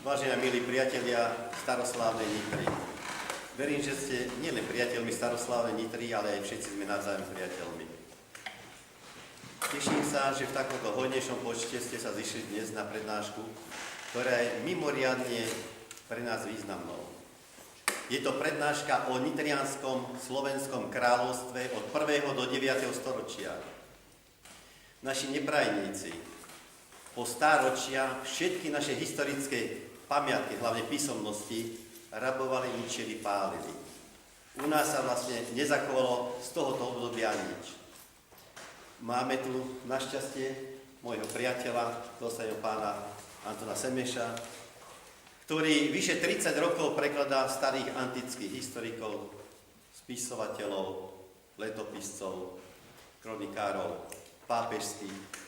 Vážení milí priatelia staroslávnej Nitry. Verím, že ste nielen priateľmi staroslávnej Nitry, ale aj všetci sme navzájom priateľmi. Teším sa, že v takomto hojnejšom počte ste sa zišli dnes na prednášku, ktorá je mimoriadne pre nás významnou. Je to prednáška o nitrianskom slovenskom kráľovstve od 1. do 9. storočia. Naši neprajníci po stáročia všetky naše historické pamiatky, hlavne písomnosti, rabovali, ničili, pálili. U nás sa vlastne nezachovalo z tohoto obdobia nič. Máme tu našťastie môjho priateľa, dosajného pána Antona Semeša, ktorý vyše 30 rokov prekladá starých antických historikov, spisovateľov, letopiscov, kronikárov, pápežských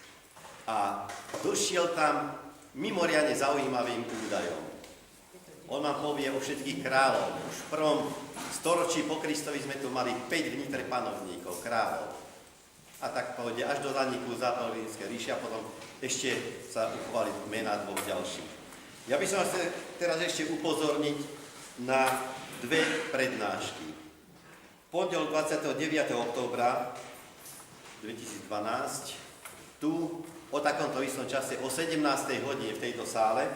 a došiel tam mimoriadne zaujímavým údajom. On vám povie o všetkých kráľov. Už v prvom storočí po Kristovi sme tu mali 5 v Nitre panovníkov, kráľov. A tak pôjde až do zaniku Západorínskej ríše a potom ešte sa uchovali mená dvoch ďalších. Ja by som vás teraz ešte upozorniť na dve prednášky. V pondelok 29. októbra 2012 tu o takomto istom čase o 17. hodine v tejto sále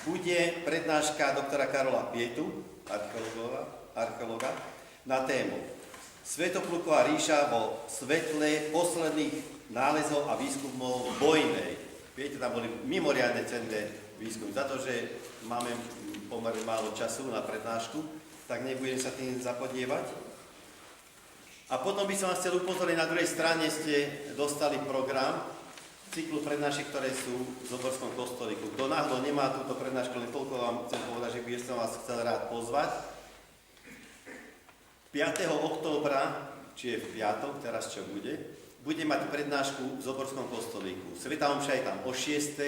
bude prednáška doktora Karola Pietu, archeológa, na tému Svätopluková ríša vo svetle posledných nálezov a výskumov vojnej. Viete, tam boli mimoriadne cenné výskumy. Za to, že máme pomerne málo času na prednášku, tak nebudem sa tým zapodievať. A potom by som vás chcel upozorniť, na druhej strane ste dostali program cyklu prednášek, ktoré sú v Zoborskom kostolíku. Kto náhodou nemá túto prednášku, len toľko vám chcem povedať, že by som vás chcel rád pozvať. 5. októbra, či je v piatok, teraz čo bude mať prednášku v Zoborskom kostolíku. Svätá omša je tam o 6.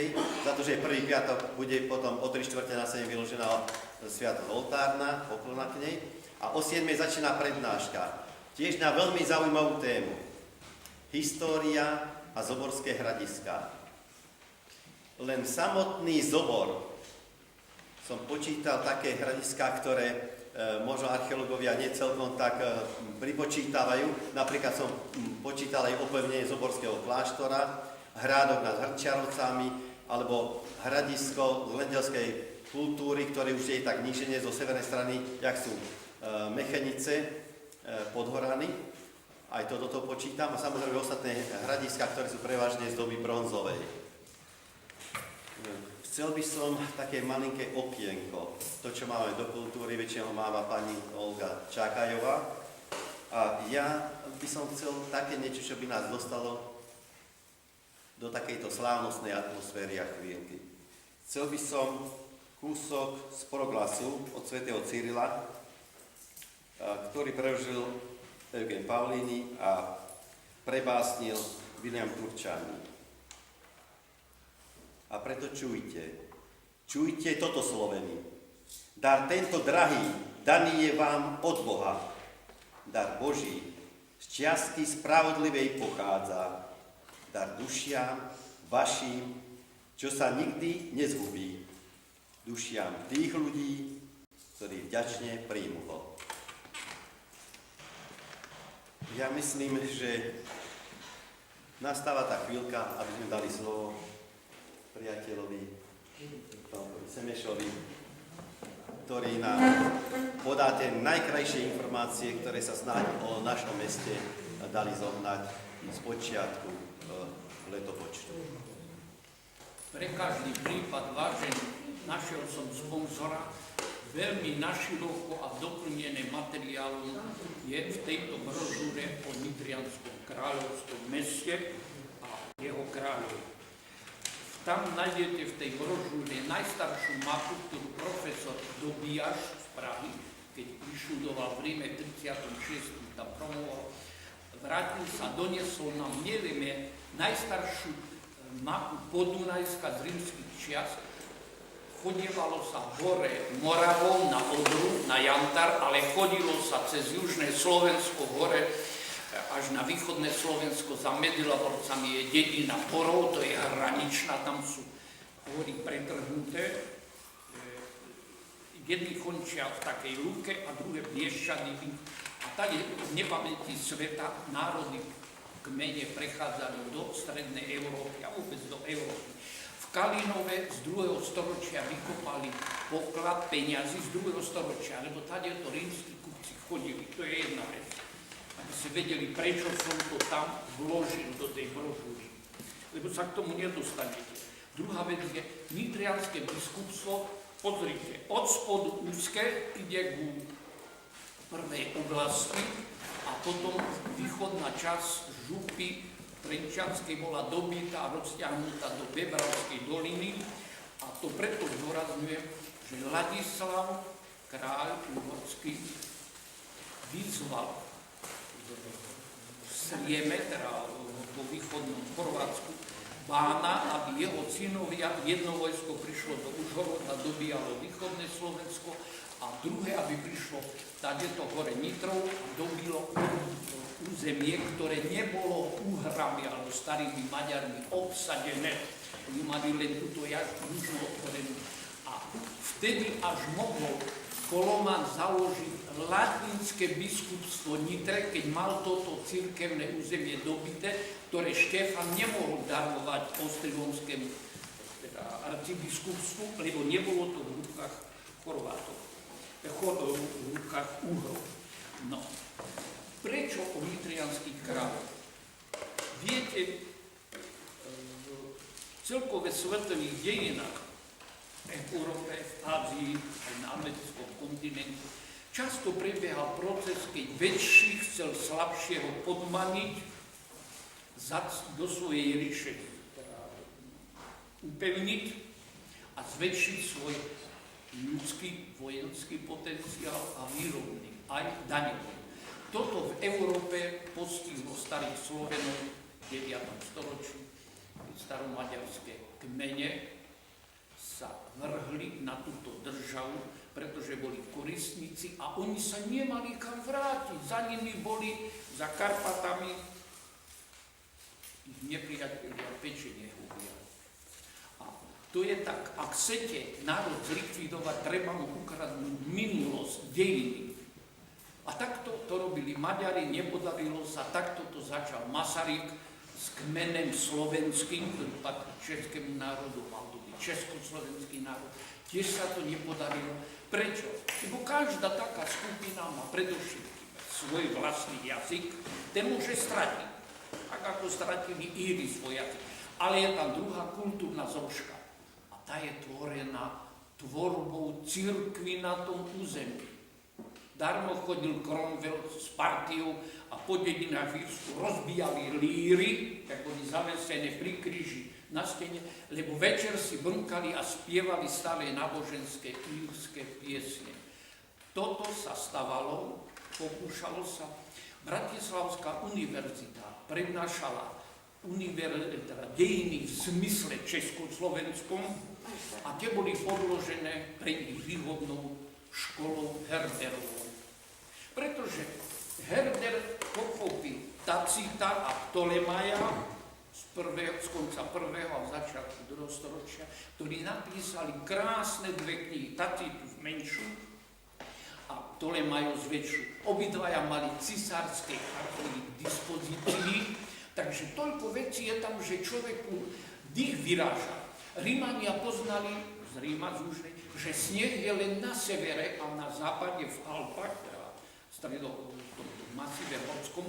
Za to, že je prvý piatok, bude potom o 3/4 na 7 vyložená sviatosť oltárna, poklona k nej. A o 7. začína prednáška. Tiež na veľmi zaujímavú tému. História a zoborské hradiska. Len samotný Zobor som počítal také hradiská, ktoré možno archeológovia nie celkom tak pripočítavajú. Napríklad som počítal aj opevnenie Zoborského kláštora, hrádok nad Hrčiarovcami, alebo hradisko z lendelskej kultúry, ktoré už je tak níženie zo severnej strany, jak sú Mechenice, Podhorany. Aj to do toho počítam. A samozrejme ostatné hradiska, ktoré sú prevažne z doby bronzovej. Chcel by som také malinké okienko. To, čo máme do kultúry, väčšinou máva pani Olga Čakajová. A ja by som chcel také niečo, čo by nás dostalo do takejto slávnostnej atmosféry a chvíľky. Chcel by som kúsok z proglasu od svätého Cyrila, ktorý prežil Eugen Paulini a prebásnil William Turčáni. A preto čujte toto Sloveni. Dar tento drahý, daný je vám od Boha. Dar Boží, z čiastky spravodlivej pochádza. Dar dušiam vašim, čo sa nikdy nezhubí. Dušiam tých ľudí, ktorí vďačne príjmu ho. Ja myslím, že nastáva tá chvíľka, aby sme dali slovo priateľovi Semešovi, ktorý nám podá tie najkrajšie informácie, ktoré sa snáď o našom meste dali zohnať z počiatku letopočtu. Pre každý prípad, vážený, našiel som sponzora, veľmi naširoko a doplnené materiálom je v tejto brožúre o Nitrianskom kráľovskom meste a jeho kráľovi. Tam nájdete v tej brožúre najstaršiu mapu, ktorú profesor Dobiaš z Prahy, keď vyštudoval v Ríme 36. tam promoval, vrátil sa, doniesol nám, nevieme, najstaršiu mapu Podunajska z rímskych čias. Chodievalo sa hore Moravou na Odru, na Jantar, ale chodilo sa cez južné Slovensko hore až na východné Slovensko za Medilaborcami je dedina Porov, to je hraničná, tam sú hory pretrhnuté. jedni končia v takej lúke a druhé v Bieščady. A tady v nepamäti sveta národy kmene prechádzali do strednej Európy a vôbec do Európy. V Kalinove z 2. storočia vykopali poklad peňazí z 2. storočia, lebo tady to rímski kupci chodili. To je jedna vec. Aby si vedeli, prečo som to tam vložil do tej brožúry. Lebo sa k tomu nedostanete. Druhá vec je nitrianské biskupstvo. Pozrite, od spodu úzke ide ku prvej oblasti a potom východná časť župy Trenčianskej bola dobitá a rozťahnutá do Bebravskej doliny a to preto zdôrazňujem, že Ladislav, kráľ uhorský, vyzval v Srieme, teda vo východnom Chorvátsku, Bána, aby jeho synovia, jedno vojsko prišlo do Užhoroda, dobíjalo východné Slovensko a druhé, aby prišlo tadeto hore Nitrov a dobilo územie, ktoré nebolo Uhrami alebo starými Maďarmi obsadené. Oni mali len túto južnú otvorenú. A vtedy až mohol Koloman založiť latinské biskupstvo Nitre, keď mal toto cirkevné územie dobité, ktoré Štefan nemohol darovať ostrihomskému arcibiskupstvu, lebo nebolo to v rukách Chorvátov, v rukách Uhrov. No. Prečo o nitrianských kráľoch? Viete, v celkové svetových dejinách v Európe, v Ázii, aj na americkom kontinentu často prebiehal proces, keď väčší chcel slabšieho podmaniť do svojej ríše, upevniť a zväčšiť svoj ľudský vojenský potenciál a výrobný, aj daňový. Toto v Európe postihlo starých Slovenov v 9. storočí, keď staromaďarské kmene sa vrhli na túto državu, pretože boli koristníci a oni sa nemali kam vrátiť. Za nimi boli, za Karpatami, ich nepriatelia pečenie ubíjali. A to je tak, ak chcete národ zlikvidovať, treba mu ukradnúť minulosť, dejiny. A takto to robili Maďari, nepodarilo sa, takto to začal Masaryk s kmenem slovenským, ktorý patrí českému národu, mal to byť československý národ. Tiež sa to nepodarilo. Prečo? Lebo každá taká skupina má predovšetkým svoj vlastný jazyk, ten môže stratiť, tak ako stratili Íri svoj jazyk. Ale je tam druhá kultúrna zložka a tá je tvorená tvorbou cirkvi na tom území. Darmo chodil Cromwell s partiou a po dedinách v Írsku rozbíjali líry, tak boli zavesené pri kríži na stene, lebo večer si brnkali a spievali staré náboženské írske piesne. Toto sa stávalo, pokúšalo sa. Bratislavská univerzita prednášala dejiny v zmysle československom a tie boli podložené pre nich výhodnou školou Herderovou. Pretože Herder pochopil Tacita a Ptolemaja z konca 1. a začiatku 2. storočia, ktorí napísali krásne dve knihy, Tacitus menšiu a Ptolemajos väčšiu. Obidvaja mali cisárske archy k dispozícii, takže toľko vecí je tam, že človeku dých vyráža. Rímania poznali z Ríma, z Južnej, že sneh je len na severe a na západe v Alpách, teda v masíve horskom,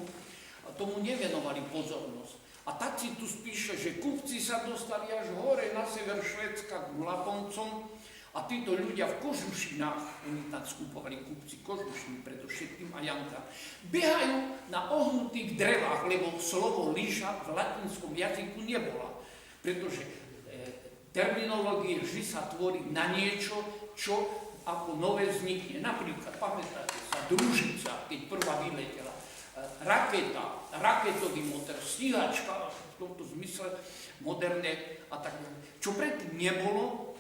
a tomu nevenovali pozornosť. A Tacitus píše, že kupci sa dostali až hore na sever Švédska k Laponcom a títo ľudia v kožušinách, oni tam skupovali kupci kožušiny, predovšetkým a Janka, behajú na ohnutých drevách, lebo slovo líša v latinskom jazyku nebola, pretože terminológie vždy sa tvorí na niečo, čo ako nové vznikne. Napríklad, pamätáte sa, družica, keď prvá vyletela, raketa, raketový motor, stíhačka, v tomto zmysle moderné a tak ďalej. Čo predtým nebolo,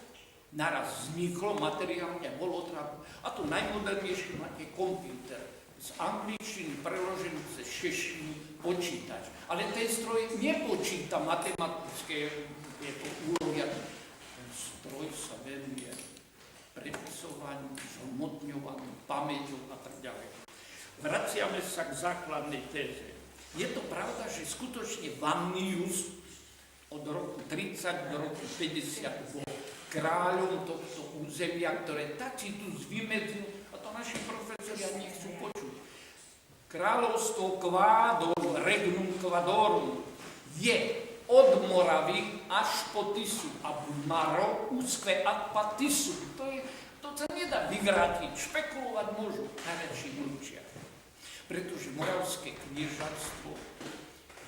naraz vzniklo materiálne, bolo treba. A to najmodernejšie máte počítač. Z angličtiny preložený cez češtinu počítač. Ale ten stroj nepočíta matematické úlohy. Ten stroj sa venuje uvažovaním, zhmotňovaním, pamäťou a tak ďalej. Vraciame sa k základnej téze. Je to pravda, že skutočne Vannius od roku 30 do roku 50 bol kráľom tohto územia, ktoré Tacitus vymedzil, a to naši profesori ani nechcú počuť. Kráľovstvo Kvádor, Regnum Quadorum, je od Moravy až po Tisu, ab maro usque ad Tisu. To sa nedá vyvrátiť, špekulovať môžu, najväčší mlčia. Pretože moravské kniežatstvo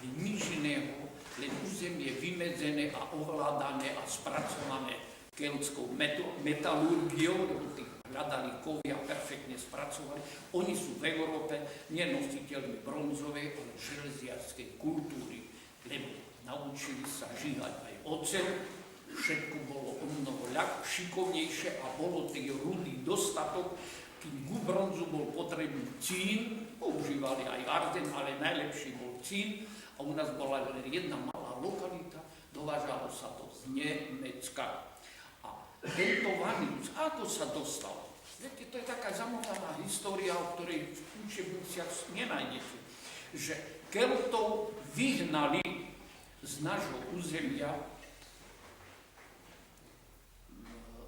je nič iného, len územie vymedzené a ovládané a spracované keltskou metalurgiou, lebo tí hľadali kovy a perfektne spracovali. Oni sú v Európe nenositeľmi bronzovej, ale železiarskej kultúry, lebo naučili sa žíhať aj oceľ, všetko bolo o mnoho šikovnejšie a bolo tej rudy dostatok, kým ku bronzu bol potrebný cín, používali aj arzen, ale najlepší bol cín a u nás bola len jedna malá lokalita, dovážalo sa to z Nemecka. A tento Vannius, ako sa dostal? Viete, to je taká zamotaná história, o ktorej v učebniciach nenájdete, že Keltov vyhnali z nášho územia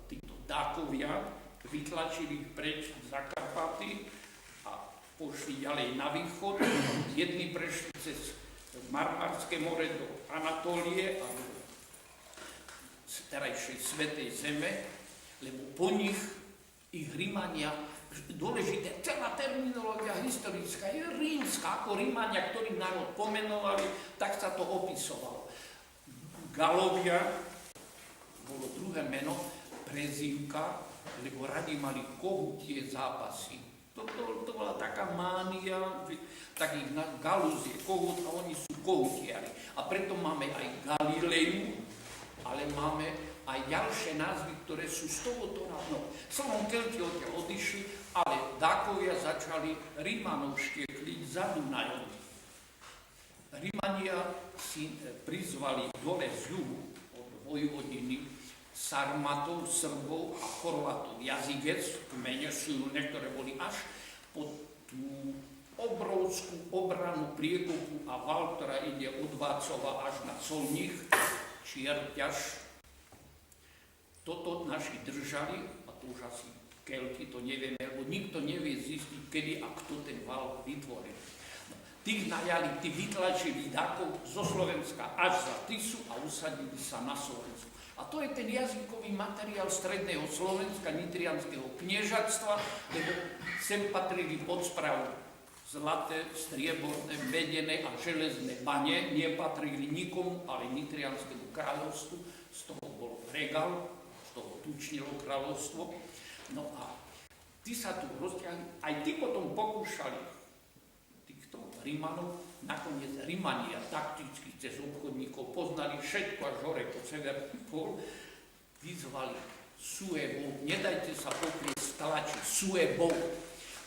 títo Dákovia, vytlačili ich preč z Zakarpaty a pošli ďalej na východ. Jedni prešli cez Marmarské more do Anatólie a do terajšej Svätej Zeme, lebo po nich ich Rímania, dôležité, celá terminológia historická je rímska, ako Rímania, ktorý národ pomenovali, tak sa to opisovalo. Galovia, bolo druhé meno, prezývka, lebo radi mali kohutie zápasy. To bola taká mánia, takých Galus je kohút a oni sú kohutiari. A preto máme aj Galileu, ale máme aj ďalšie názvy, ktoré sú z tohoto no. Slovom Kelti odtiaľ odišli, ale Dákovia začali Rímanov štiekliť za Dunajom. Rímania si prizvali dole z juhu od Vojvodiny Sarmatov, Srbov a Chorvatov. Jazigec, kmene silné, ktoré boli až po tú obrovskú obranu priekopu a val, ktorá ide od Vácova až na Solných, Čierťaž. Toto naši držali, a to už asi Kelti, to nevieme, lebo nikto nevie zistiť, kedy a kto ten val vytvoril. No, tých najali, tí vytlačili Dákov zo Slovenska až za Tisu a usadili sa na Slovensku. A to je ten jazykový materiál stredného Slovenska, nitrianskeho kniežatstva, lebo sem patrili pod správu zlaté, strieborné, medené a železné bane, nepatrili nikomu, ale nitrianskému kráľovstvu, z toho bol Regal, z toho tučnilo kráľovstvo. No a tí sa tu rozťahli, aj tí potom pokúšali týchto Rímanov, nakoniec Rímania takticky cez obchodníkov poznali všetko až hore po severný pól, vyzvali Suebov, nedajte sa poprieť stlačiť, Suebov.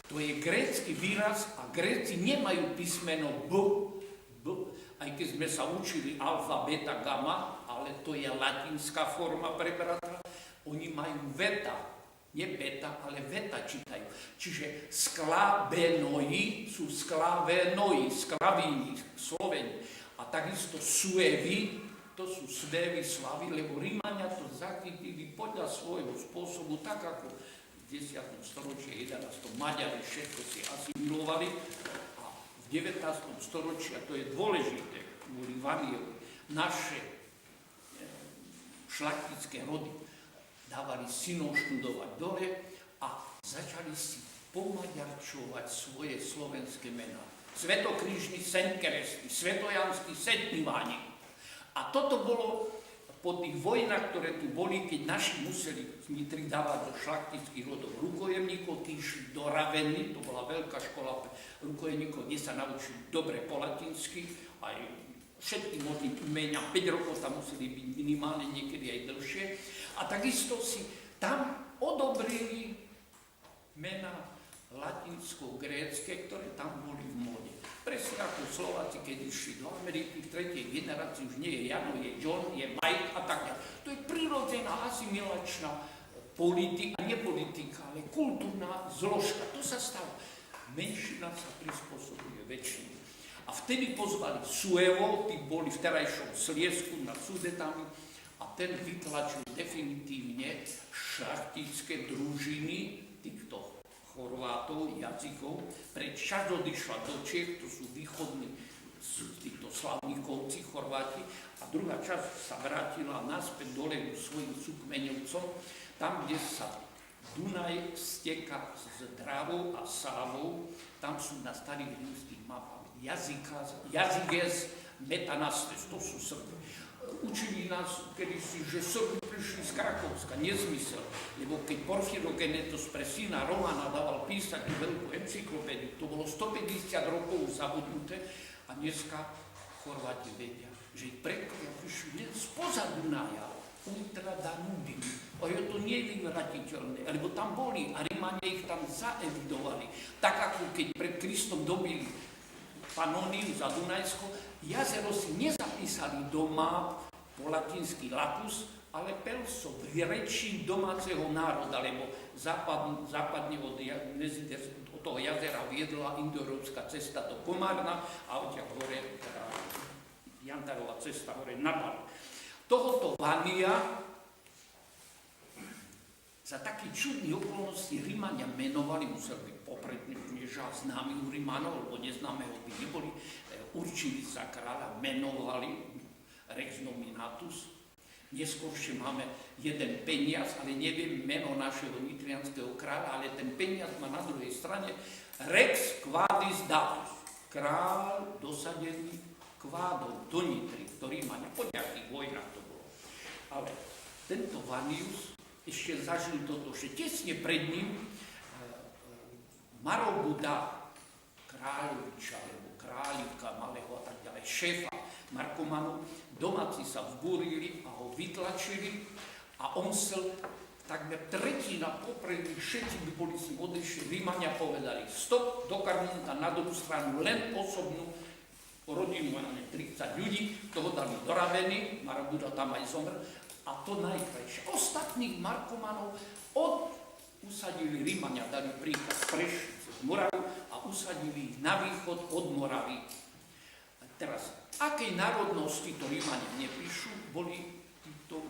To je grécky výraz a Gréci nemajú písmeno B, aj keď sme sa učili alfa, beta, gamma, ale to je latinská forma prebratá, oni majú veta. Nie beta, ale veta čítajú. Čiže sklavenoji sú sklavenoi, sklavíni, Sloveni. A takisto suevi, to sú svevy, slavy, lebo Rímania to zachytili podľa svojho spôsobu, tak ako v 10. storočí, 11. Maďari všetko si asimilovali. A v 19. storočí, a to je dôležité, kvôli Vaniovi, naše šlachtické rody dávali synov študovať dole a začali si pomaďarčovať svoje slovenské mená. Svetokrížny Sentkeresty, Svetojanský Sentniváni. A toto bolo po tých vojnách, ktoré tu boli, keď naši museli Nitry dávať do šlachtických rodov rukojemníkov, tí išli do Ravenny, to bola veľká škola rukojemníkov, kde sa naučili dobre po latinsky, aj všetky možné umenia, 5 rokov tam museli byť minimálne, niekedy aj dlhšie. A takisto si tam odobrili mená latinsko-grécke, ktoré tam boli v móde. Presne ako Slováci, keď išli do Ameriky, v tretej generácii už nie je Jano, je John, je Mike a tak ďalej. To je prirodzená asimilačná nie politika, ale kultúrna zložka. To sa stalo. Menšina sa prispôsobuje väčšine. A vtedy pozvali Suevo, tí boli v terajšom Sliesku nad Sudetami, a ten vytlačil definitívne šlachtické družiny týchto Chorvátov, jazykov, preč časť odišla do Čiech, to sú východní týchto slavníkovci, Chorváti, a druhá časť sa vrátila naspäť dole k svojim súkmeňovcom, tam, kde sa Dunaj steka s Dravou a Sávou, tam sú na starých rímskych mapách Jazykes, Metanastes, to sú Srby. Učili nás kedysi, že Srby prišli z Krakovska, nezmysel, lebo keď Porfirogenetos pre syna Romana dával písať veľkú encyklopédiu, to bolo 150 rokov zabudnuté, a dneska Chorváti vedia, že ich predkovia prišli spoza Dunaja, ultra Danubium. A je to nevyvratiteľné, lebo tam boli a Rímania ich tam zaevidovali. Tak ako keď pred Kristom dobili Panoniu za Dunajsko, jazero si nezapísali do map po latinsky Lapus, ale Pelso v reči domáceho národa, lebo západne od toho jazera viedla indoeurópska cesta do Komárna a odtiaľ hore Jantarová cesta hore na Bal. Tohoto Vania za taký čudný okolnosti Rímania menovali, musel byť popredný knieža známy u Rímanov, lebo neznámeho by neboli, určili za kráľa, menovali Rex Nominatus. Neskôršie máme jeden peniaz, ale neviem meno našeho nitrianskeho kráľa, ale ten peniaz má na druhej strane Rex Quadis Datus. Kráľ dosadený kvádom do Nitry, do Rímania, po nejakých vojnách to bolo. Ale tento Vanius ešte zažil toto, že tesne pred ním Marobuda Kráľoviča, alebo Kráľivka malého a tak ďalej, šéfa Markomanov, domáci sa vzbúrili a ho vytlačili a on sel takmer tretina popredných, všetci by boli si odešli, Rímania povedali stop, do Karmúnka na druhú stranu len osobnú rodinu, 30 ľudí, toho dali do Raveny, Marobuda tam aj zomrel, a to najkrajšie. Ostatných Markomanov usadili Rímania, dali príkaz prešli cez Moravu a usadili ich na východ od Moravy. A teraz, akej národnosti to Rímania nepíšu, boli títo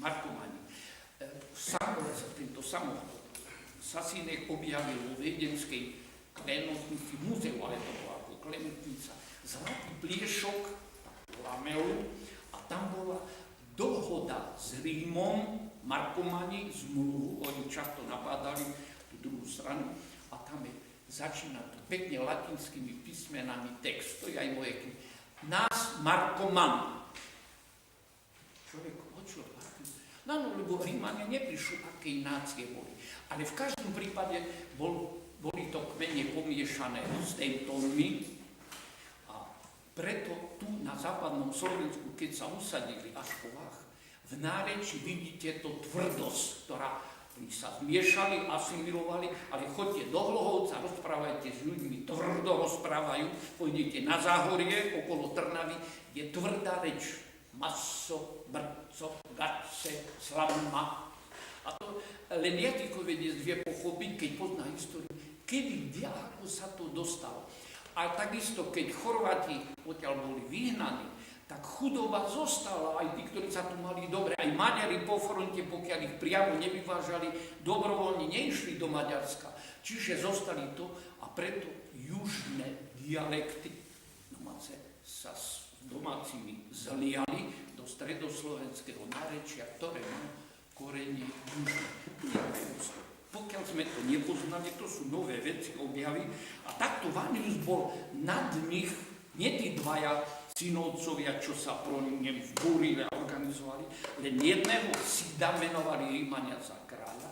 Markomani. Tento samotný Sasinek objavil vo viedenskej klenotnici múzeu, ale to bola ako klenotnica, zlatý pliešok, lamelu, a tam bola dohoda s Rímom, Markomani, zmluvu, oni často napádali tú druhú stranu, a tam začína to pekne latinskými písmenami text, to je aj moje knihy. Nás Markoman. Človek očil, no, lebo Rímania neprišli, akej nácie boli. Ale v každom prípade boli to kmene pomiešané s Teutónmi, a preto tu na západnom Slovensku, keď sa usadili až po Vách, v náreči vidíte to tvrdosť, ktorá sa zmiešali, asimilovali, ale choďte do Hlohovca, rozprávajte s ľuďmi, tvrdo rozprávajú, pôjdete na Záhorie, okolo Trnavy, je tvrdá reč. Maso, brco, gace, slavma. A to len jazykovedec vie pochopiť, keď pozná históriu, kedy, ako sa to dostalo. A takisto, keď Chorváti odtiaľ boli vyhnaní, tak chudoba zostala, aj tí, ktorí sa tu mali dobre, aj Maďari po fronte, pokiaľ ich priamo nevyvážali, dobrovoľne neišli do Maďarska. Čiže zostali to, a preto južné dialekty domáce sa s domácimi zliali do stredoslovenského nárečia, ktoré má korene južné. Pokiaľ sme to nepoznali, to sú nové veci, objavy, a takto Vanius bol nad nich, nie tí dvaja synovcovia, čo sa pro ním vzbúrili a organizovali, len jedného Sida menovali Rímania za kráľa,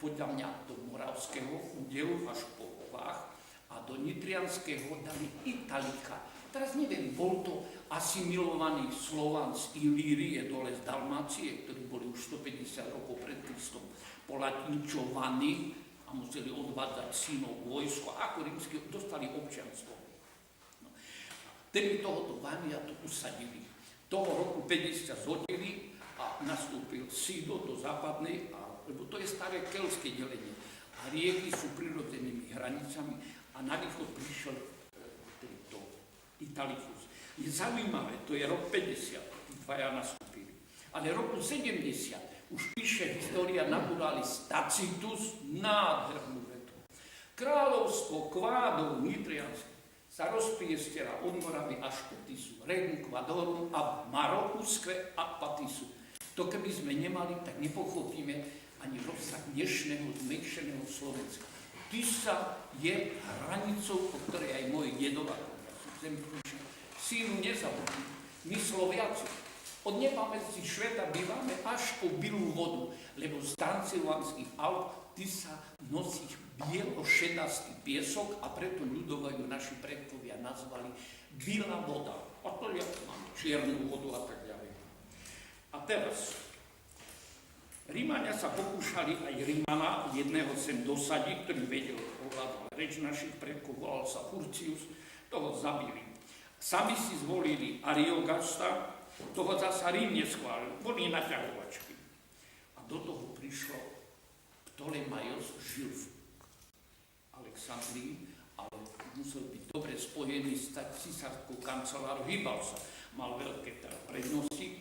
podľa mňa do moravského údelu až po Vách, a do nitrianského dali Italika. Teraz neviem, bol to asimilovaný Slovan z Ilírie dole z Dalmácie, ktorí boli už 150 rokov pred Kristom polatinčovaní a museli odvádzať synov vojsko, ako rímsky dostali občianstvo. Tedy tohoto Vania to usadili. Toho roku 50 zhodili a a nastúpil sídlo do západnej, lebo to je staré keľské delenie. A rieky sú prirodzenými hranicami a na východ prišiel tento Italicus. Je zaujímavé, to je rok 50, tí dvaja nastúpili. Ale roku 70 už píše história naturalis Tacitus nádhernú vetu. Kráľovstvo kvádov nitrianských sa rozpriestiera od Moravy až po Tisu, Regum Quadorum a Marokusque a Patisu. To keby sme nemali, tak nepochopíme ani rozsah dnešného zmenšeného Slovenska. Tisa je hranicou, po ktorej aj moji dedovia, sílu nezabudnú. My Sloviaci od nepamäti sveta bývame až po bilú vodu, lebo z Transylvánskych Alp Tisa nosí bielo-šedastý piesok a preto ľudovajú naši predkovia nazvali Bila voda. A to ja mám čiernu vodu a tak ďalej. A teraz, Rímania sa pokúšali aj Rímana, jedného sem dosadiť, ktorý vedel ovládať reč našich predkov, volal sa Furcius, toho zabili. Sami si zvolili Ariogasta, toho zasa Rím neschválil, boli naťahovačky. A do toho prišlo Ptolemaios, žil v Alexandrii, ale musel byť dobre spojený s cisárskou kancelárou, hýbal sa, mal veľké prednosti,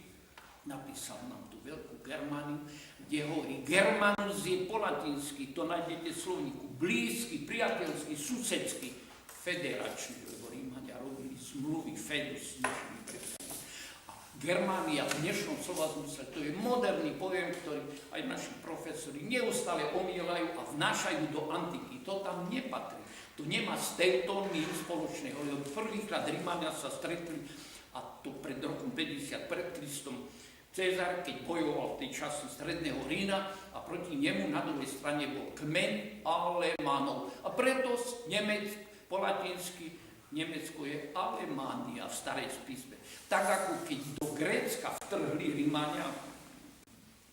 napísal nám tú veľkú Germániu, kde hovorí, Germanus je po latinsky, to nájdete v slovníku, blízky, priateľský, susedský, federačný, lebo Rímania robili zmluvy fedus s našimi predstavami. Germánia v dnešnom slova zmysle, to je moderný pojem, ktorý aj naši profesori neustále omýlajú a vnášajú do antiky. To tam nepatrí. To nemá s tejto míru spoločného. Lebo prvýkrát Rímania sa stretli, a to pred rokom 50 pred Kristom, Cezar, keď bojoval v tej časti stredného Rína a proti nemu na druhej strane bol kmeň Alemánov. A preto Nemec po latinsky Nemecko je Alemánia v starej spísme. Tak ako keď do Grécka vtrhli Rímania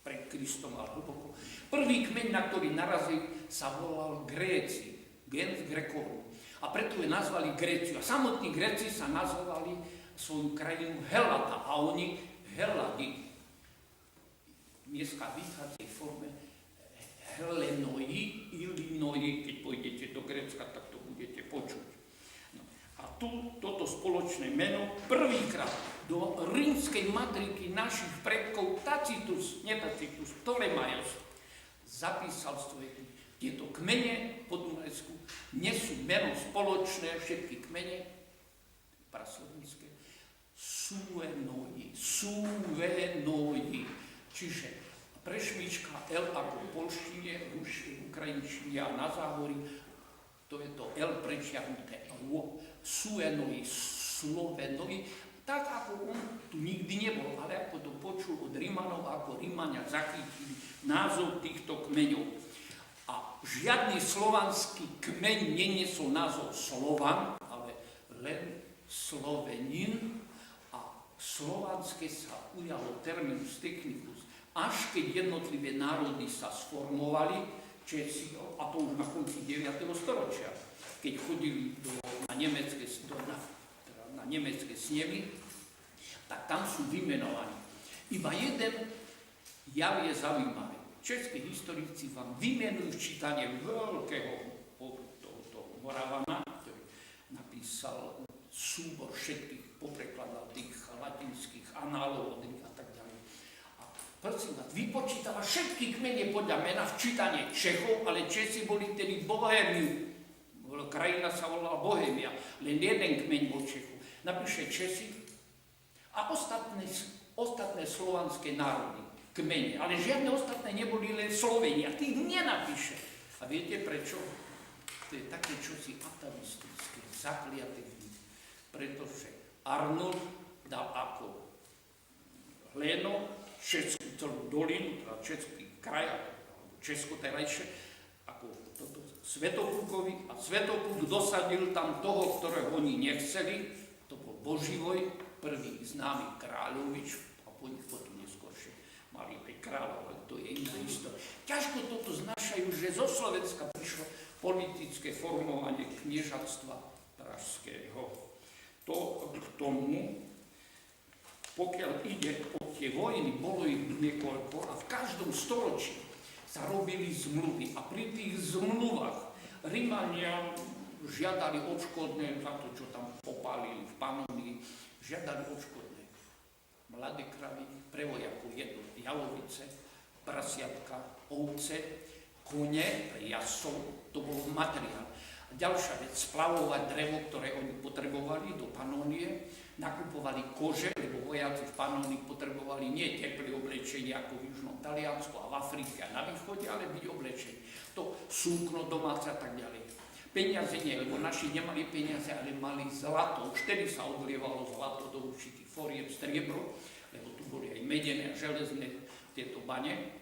pred Kristom a hlboko. Prvý kmeň, na ktorý narazili, sa volal Gréci, gens Grecorum. A preto je nazvali Gréciu. A samotní Gréci sa nazvali svoju krajinu Helata. A oni Heladi dneska vychádzajú v forme Helenoi, Ilinoi. Keď pôjdete do Grécka, tak to budete počuť. A tu toto spoločné meno prvýkrát do rímskej matriky našich predkov Tacitus, Ptolemaios zapísal svoje tieto kmene po Dunajsku, nesú meno spoločné, všetky kmene praslovenské, Suenoi, čiže prešvička L ako v polštine, v ukrajinčine a na záhorí, to je to L prečiahnuté, Suenoi, Slovenovi, tak ako on tu nikdy nebol, ale ako to počul od Rímanov, ako Rímania zachytili názov týchto kmeňov. A žiadny slovanský kmeň neniesol názov Slovan, ale len Slovenin, a slovanské sa ujalo terminus technicus, až keď jednotlivé národy sa sformovali, Česi, a to už na konci 9. storočia, keď chodili na nemecké snemy, tak tam sú vymenovaní. Iba jeden jav je zaujímavý. Českí historici vám vymenujú čítanie veľkého Moravana, ktorý napísal súbor všetkých, poprekladal tých latinských análov a tak ďalej. A prosím vás, vypočítava všetky kmene podľa mena v čítanie Čechov, ale Česi boli tedy Bohémii. Krajina sa volala Bohémia, len jeden kmeň bol Čechov. Napíše Česi a ostatné slovanské národy, kmene, ale žiadne ostatné neboli len Slovenia. Tých nenapíše. A viete prečo? To je také čosi atavistické, zakliaté v nich. Pretože Arnold dal ako hleno Českú celú dolinu, teda Český kraj, Česko terajšie, ako toto Svätoplukovi, a Svätopluk dosadil tam toho, ktorého oni nechceli, to bol Boživoj, prvý známy kráľovič, a po nich potom neskôršie mali aj kráľov, ale to je iná história. Ťažko toto znášajú, že zo Slovenska prišlo politické formovanie kniežatstva pražského. To k tomu. pokiaľ ide o tie vojny, bolo ich niekoľko a v každom storočí sa robili zmluvy. A pri tých zmluvách Rimania žiadali odškodné za to, čo tam popálili v Panonii, žiadali odškodné. Mladé kravy, pre vojakov jedli jalovice, prasiatka, ovce, kone, pre jazdcov, to bol materiál. A ďalšia vec, splavovať drevo, ktoré oni potrebovali do Panónie, nakupovali kože, lebo vojaci v Panónii potrebovali nie teplé oblečenie ako v južnom Taliansku a v Afrike a na východe, ale byť oblečení. To súkno domáce a tak ďalej. Peniaze nie, lebo naši nemali peniaze, ale mali zlato. Už vtedy sa odlievalo zlato do určitých foriem, striebro, lebo tu boli aj medené a železné tieto bane.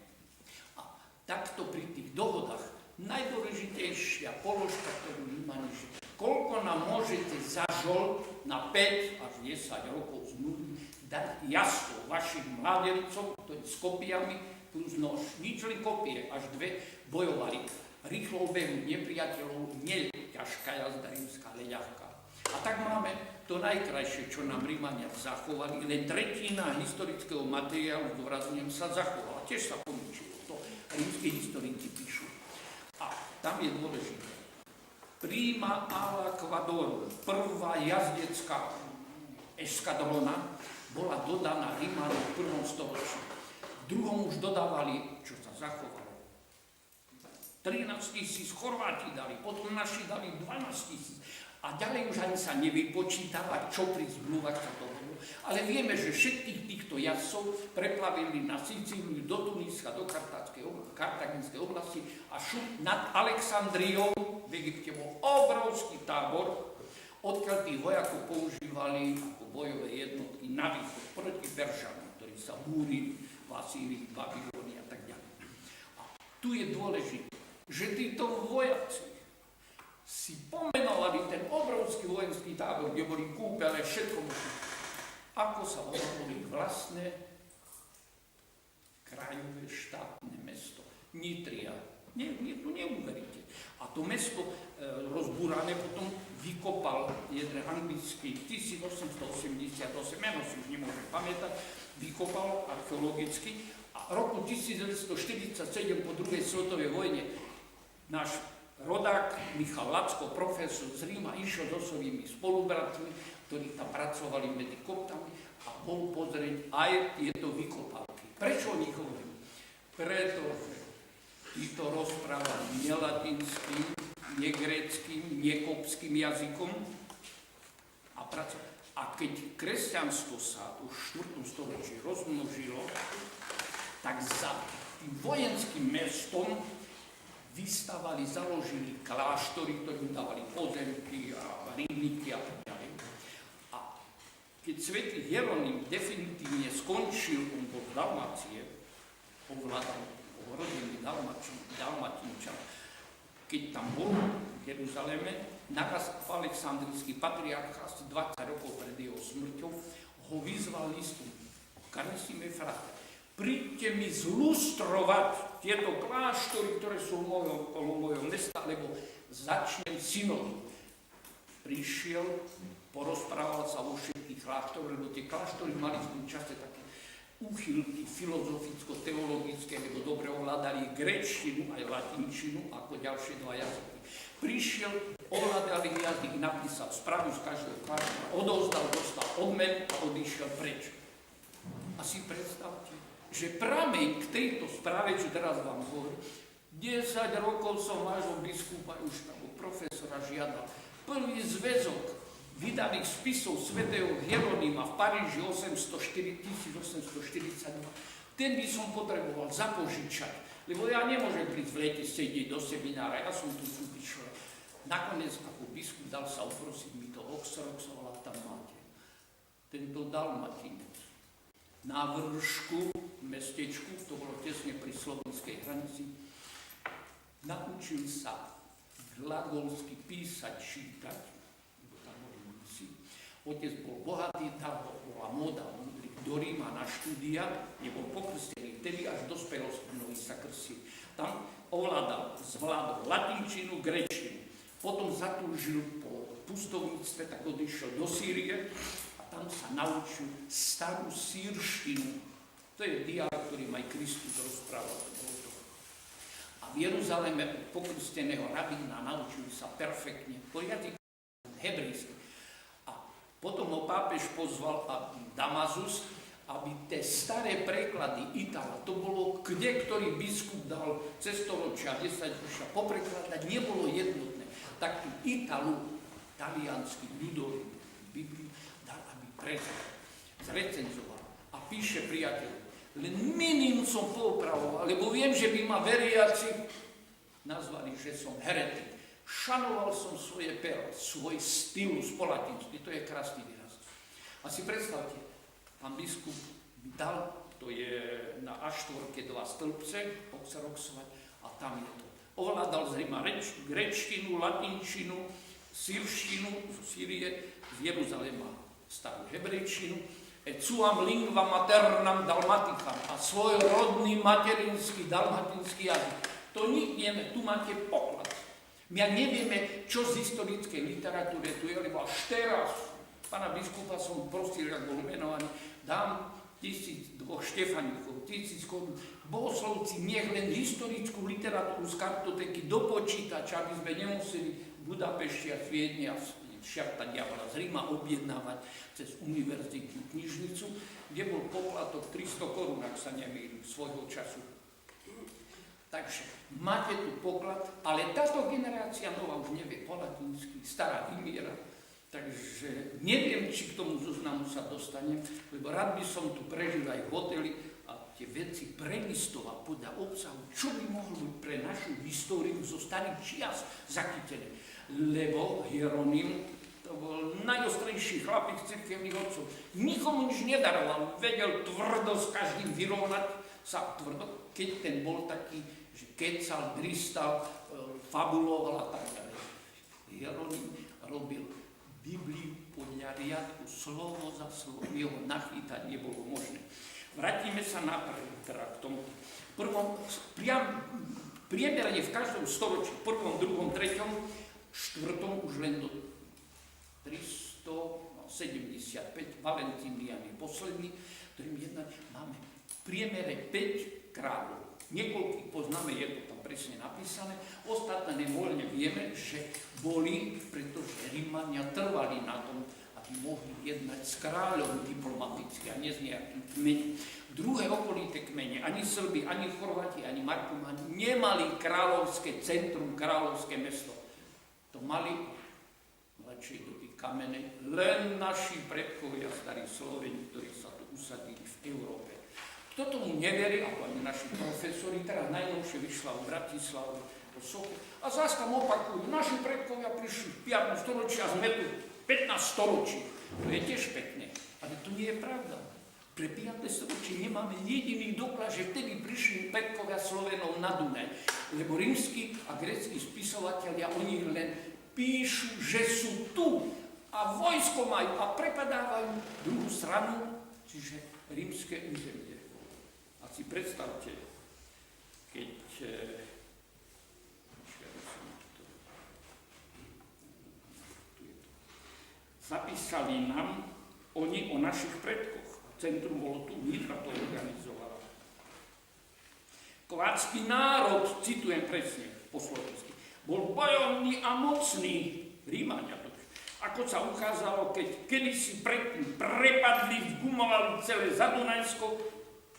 A takto pri tých dohodách najdôležitejšia položka, ktorú vnímali, že koľko nám môžete za žold na 5 až 10 rokov zmluvy dať jazdcov vašich mládencov, ktorí s kopiami plus nož, nič len kopie, až 2 bojovali. Rýchlo obehu nepriateľov, nie ťažká jazda rímska, ale ľahká. A tak máme to najkrajšie, čo nám Rímania zachovali, len tretina historického materiálu, zdôrazňujem, sa zachovala. Tiež sa poničilo. To rímski historici píšu. A tam je dôležité. Prima alla Quadorum, prvá jazdecká eskadrona, bola dodaná Rímanom v 1. storočí. V 2. už dodávali, čo sa zachovalo. 13 000 Chorváti dali, potom naši dali 12 000. A ďalej už ani sa nevypočítava, čo pri zmluvách sa dohodlo. Ale vieme, že všetkých týchto jazdcov preplavili na Sicíliu, do Tuniska, do Kartaginskej oblasti a nad Alexandriou v Egypte bol obrovský tábor, odkiaľ tých vojakov používali ako bojové jednotky na východ proti Peržanom, ktorí sa búrili v Asýrii, v Babylónii a tak ďalej. A tu je dôležité, že títo vojaci si pomenovali ten obrovský vojenský tábor, kde boli kúpele, všetko možné. Ako sa volalo ich vlastné krajové štátne mesto. Nitria. Tu neuveríte. A to mesto rozbúrané potom vykopal jeden anglický 1888, meno si už nemôžem pamätať, vykopal archeologicky a roku 1947 po druhej svetovej vojne náš rodák Michal Lacko, profesor z Ríma, išiel so svojimi spolubratmi, ktorí tam pracovali medzi koptami a bol pozrieť aj tieto vykopávky. Prečo o nich hovorím? Pretože títo rozprávali nelatinským, negréckým, nekopským jazykom a pracovali. A keď kresťanstvo sa už v 4. storočí rozmnožilo, tak za tým vojenským mestom vystavali, založili kláštory, ktorým dávali pozemky a rybníky a tak ďalej. A keď svätý Hieronym definitívne skončil, on bol z Dalmácie, ovládal rodený Dalmatinčan, keď tam bol v Jeruzaleme, nakaz Aleksandrijský patriarcha asi 20 rokov pred jeho smrťou ho vyzval listom: Carissime frate, príďte mi zlustrovať tieto kláštory, ktoré sú okolo mojho mesta, lebo začnem synodu. Prišiel, porozprával sa vo všetkých kláštoroch, lebo tie kláštory mali v tom čase také úchylky filozoficko-teologické, lebo dobre ovládali gréčtinu aj latinčinu ako ďalšie dva jazyky. Prišiel, ovládali jazyk, napísal správu z každého kláštora, odovzdal, dostal odmen a odišiel preč. A si predstavte, že prameň k tejto správe, čo teraz vám hovorím, 10 rokov som vášho biskupa už tam profesora žiadal. Prvý zväzok vydaných spisov svätého Hieronyma v Paríži 1842. Ten by som potreboval zapožičať, lebo ja nemôžem prísť v lete sedieť do seminára, ja som tu súdičil. Nakoniec ako biskup dal sa uprosiť mi to Oxroxovala, tam máte. Tento Dalmatinec na vršku mestečku, to bolo tesne pri slovenskej hranici, naučil sa glagolsky písať, čítať, lebo tam boli mnísi. Otec bol bohatý, tam bola móda do Ríma na štúdia, nebol pokrstený, vtedy až do spelosť mnohí sa krstili. Tam zvládol latinčinu, gréčtinu. Potom zatúžil po pustovníctve, tak odišiel do Sýrie a tam sa naučil starú sýrštinu. To je dialekt, ktorým aj Kristus rozprával. A v Jeruzaleme od pokrsteného rabína naučili sa perfektne po jazyku hebrejsky. A potom ho pápež pozval Damasus, aby tie staré preklady Itala, to bolo ktorý biskup dal cez storočia, 10 ročia poprekladať, nebolo jednotné. Tak tu Italu, taliansky ľudový Bibliu, dal, aby zrecenzoval. A píše priateľ, len minim som poupravoval, lebo viem, že by ma veriaci nazvali, že som heretik. Šanoval som svoje pero, svoj stylus po latinsky, to je krásny výraz. A si predstavte, pán biskup mi dal, to je na A4 2 stĺpce, oxeroxovať, a tam je to. Ovládal zrejme gréčtinu, latinčinu, sýrštinu z Sýrie, z Jeruzalema starú hebrejčinu, et suam lingua maternam dalmaticam, a svoj rodný materinský dalmatinský jazyk. To nikto nevie, tu máte poklad. My nevieme, čo z historickej literatúry tu je, lebo až teraz pána biskupa som prosil, ak bol menovaný, dám 1000 Štefaníkov, 1000 korún. Bohoslovci, nech len historickú literatúru z kartoteky do počítača, aby sme nemuseli Budapešti a Viedne a šiarta diabla z Ríma objednávať cez univerzitnú knižnicu, kde bol poplatok 300 korún, ak sa nemýlim, svojho času. Takže máte tu poklad, ale táto generácia nová už nevie po latinsky, stará vymiera, takže neviem, či k tomu zoznamu sa dostane, lebo rád by som tu prežil aj v hoteli a tie veci prelistoval podľa obsahu, čo by mohlo byť pre našu históriu zo starých čias zachytené. Lebo Hieronym, to bol najostrejší chlapík cirkevných otcov, nikomu nič nedaroval, vedel tvrdo s každým vyrovnať sa tvrdo, keď ten bol taký, že kecal, dristal, fabuloval a tak ďalej. Hieronym robil Bibliu podľa riadku, slovo za slovo, jeho nachytať nebolo možné. Vrátime sa napríklad k tomu. Priemerne v každom storočí, v 1., 2., 3., 4. už len do 375, Valentinian je posledný, ktorým máme v priemere 5 kráľov. Niekoľkých poznáme, je to tam presne napísané, ostatné nevoľne vieme, že boli, pretože Rímania trvali na tom, aby mohli jednať s kráľom diplomaticky a nie s nejakým kmeňom. Druhé okolité kmene, ani Srbi, ani Chorváti, ani Markumani nemali kráľovské centrum, kráľovské mesto. To mali mladšie doby kamene len naši predkovia, starí Sloveni, ktorí sa tu usadili v Európe. Kto tomu neverí, alebo ani naši profesori, teraz najnovšie vyšla v Bratislave po Sochu, a zás tam opakujú, naši predkovia prišli v 5. storočí a sme tu 15 storočí. To je tiež pekné, ale to nie je pravda. Pre 5. storočí nemáme jediný doklad, že vtedy prišli predkovia Slovenov na Dunaj, lebo rímski a grécki spisovatelia, oni len píšu, že sú tu a vojsko majú a prepadávajú druhú stranu, čiže rímske územie. A si predstavte, keď zapísali nám oni o našich predkoch. Centrum bolo tu, Nitra to organizovala. Kovácky národ, citujem presne po slovensky, bol bojovný a mocný. Rímania to. Ako sa ukázalo, keď kedysi predtým prepadli, zgumovali celé Zadunajsko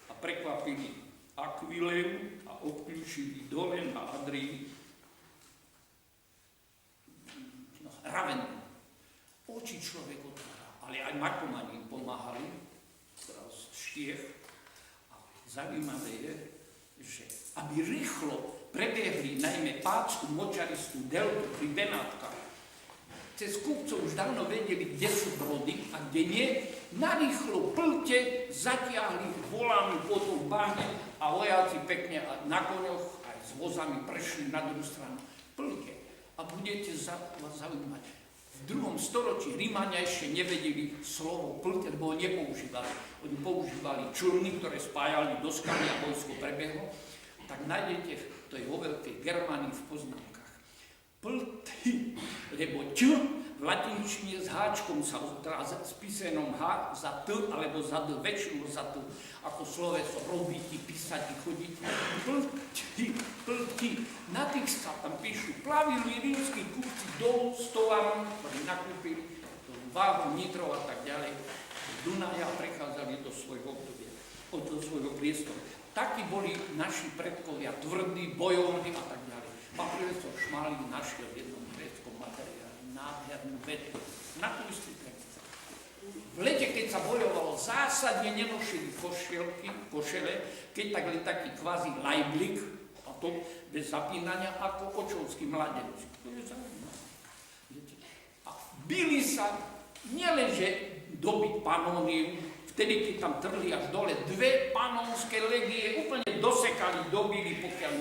a prekvapili Aquileu a obklúčili dole na Adrii Ravenu. Oči človek otvára, ale aj Markomani im pomáhali, teraz Štiech. A zaujímavé je, že aby rýchlo prebiehli najmä pácku močaristú deltu pri Benátkach, cez kupcov už dávno vedeli, kde sú brody a kde nie, narýchlo plte zatiahli volami po tom bahne a vojaci pekne na koňoch aj s vozami prešli na druhú stranu. Plte. A budete vás zaujímať. V 2. storočí Rímania ešte nevedeli slovo plte, lebo ho nepoužívali. Oni používali člny, ktoré spájali do skaly a vojsko prebehlo. Tak nájdete, to je vo Veľkej Germánii v poznámkach. Plty, lebo ť v latinčine s háčkom sa, teda s písenom H za T alebo za D, väčšinou za T, ako sloveso robiť, písať, chodiť. Plti. Na tých sa tam píšu, plavili rímski kupci dolu s tovarom, ktorí nakúpili váhu, nitrov a tak ďalej. Z Dunaja prechádzali do svojho obdobia, do svojho priestoru. Takí boli naši predkovia, tvrdí, bojovní a tak ďalej. Pán profesor Šmalík našiel v jednom gréckom materiáli nádhernú vetu. Na tú istú tému. V lete, keď sa bojovalo, zásadne nenošili košele, keď tak len taký kvázi lajblik, a to bez zapínania, ako očovskí mladenci. To je zaujímavé. A bili sa, nielenže dobiť Panóniu, vtedy, keď tam trhli až dole, 2 panónske legie úplne dosekali, dobili, pokiaľ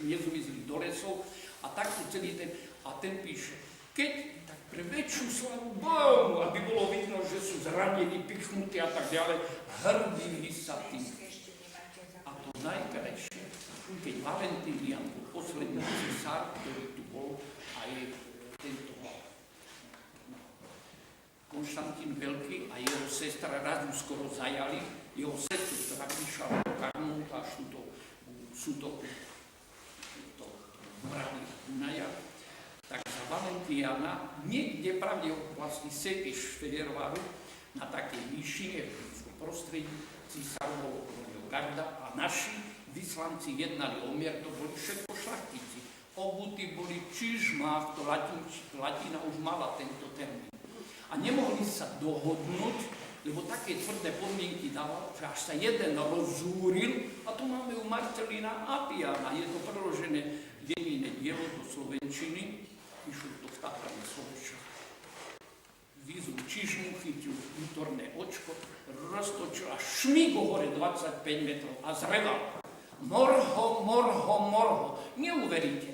nezmizli do lesov. A takto celý ten, a ten píše, keď tak pre väčšiu slavu Bohu, aby bolo vidno, že sú zranení, pichnutí a tak ďalej, hrdili sa tým. A to najkrajšie, keď Valentinian bol posledný cisár, ktorý tu bol, aj tento Konštantín Veľký a jeho sestra raz ju skoro zajali, jeho sestru, ktorá prišla do Karnúta, sútoku Moravy Dunaja, tak za Valentiana niekde pravde vlastne Sejpiš Federovaru na takej výšine v prostredí císarovho garda a naši vyslanci jednali o mier, to boli všetko šlachtici. Obutí boli čižmách, to latina už mala tento termín. A nemohli sa dohodnúť, lebo také tvrdé podmienky dával, že až sa jeden rozúril, a tu máme u Marcelina Appiana, je to preložené denné dielo do slovenčiny, vyšlo to v Tatrane Slovenča. Výzvu čižmu, chytil vnútorné očko, roztočil a šmík hore 25 metrov a zreval. Morho, morho, morho. Neuveríte,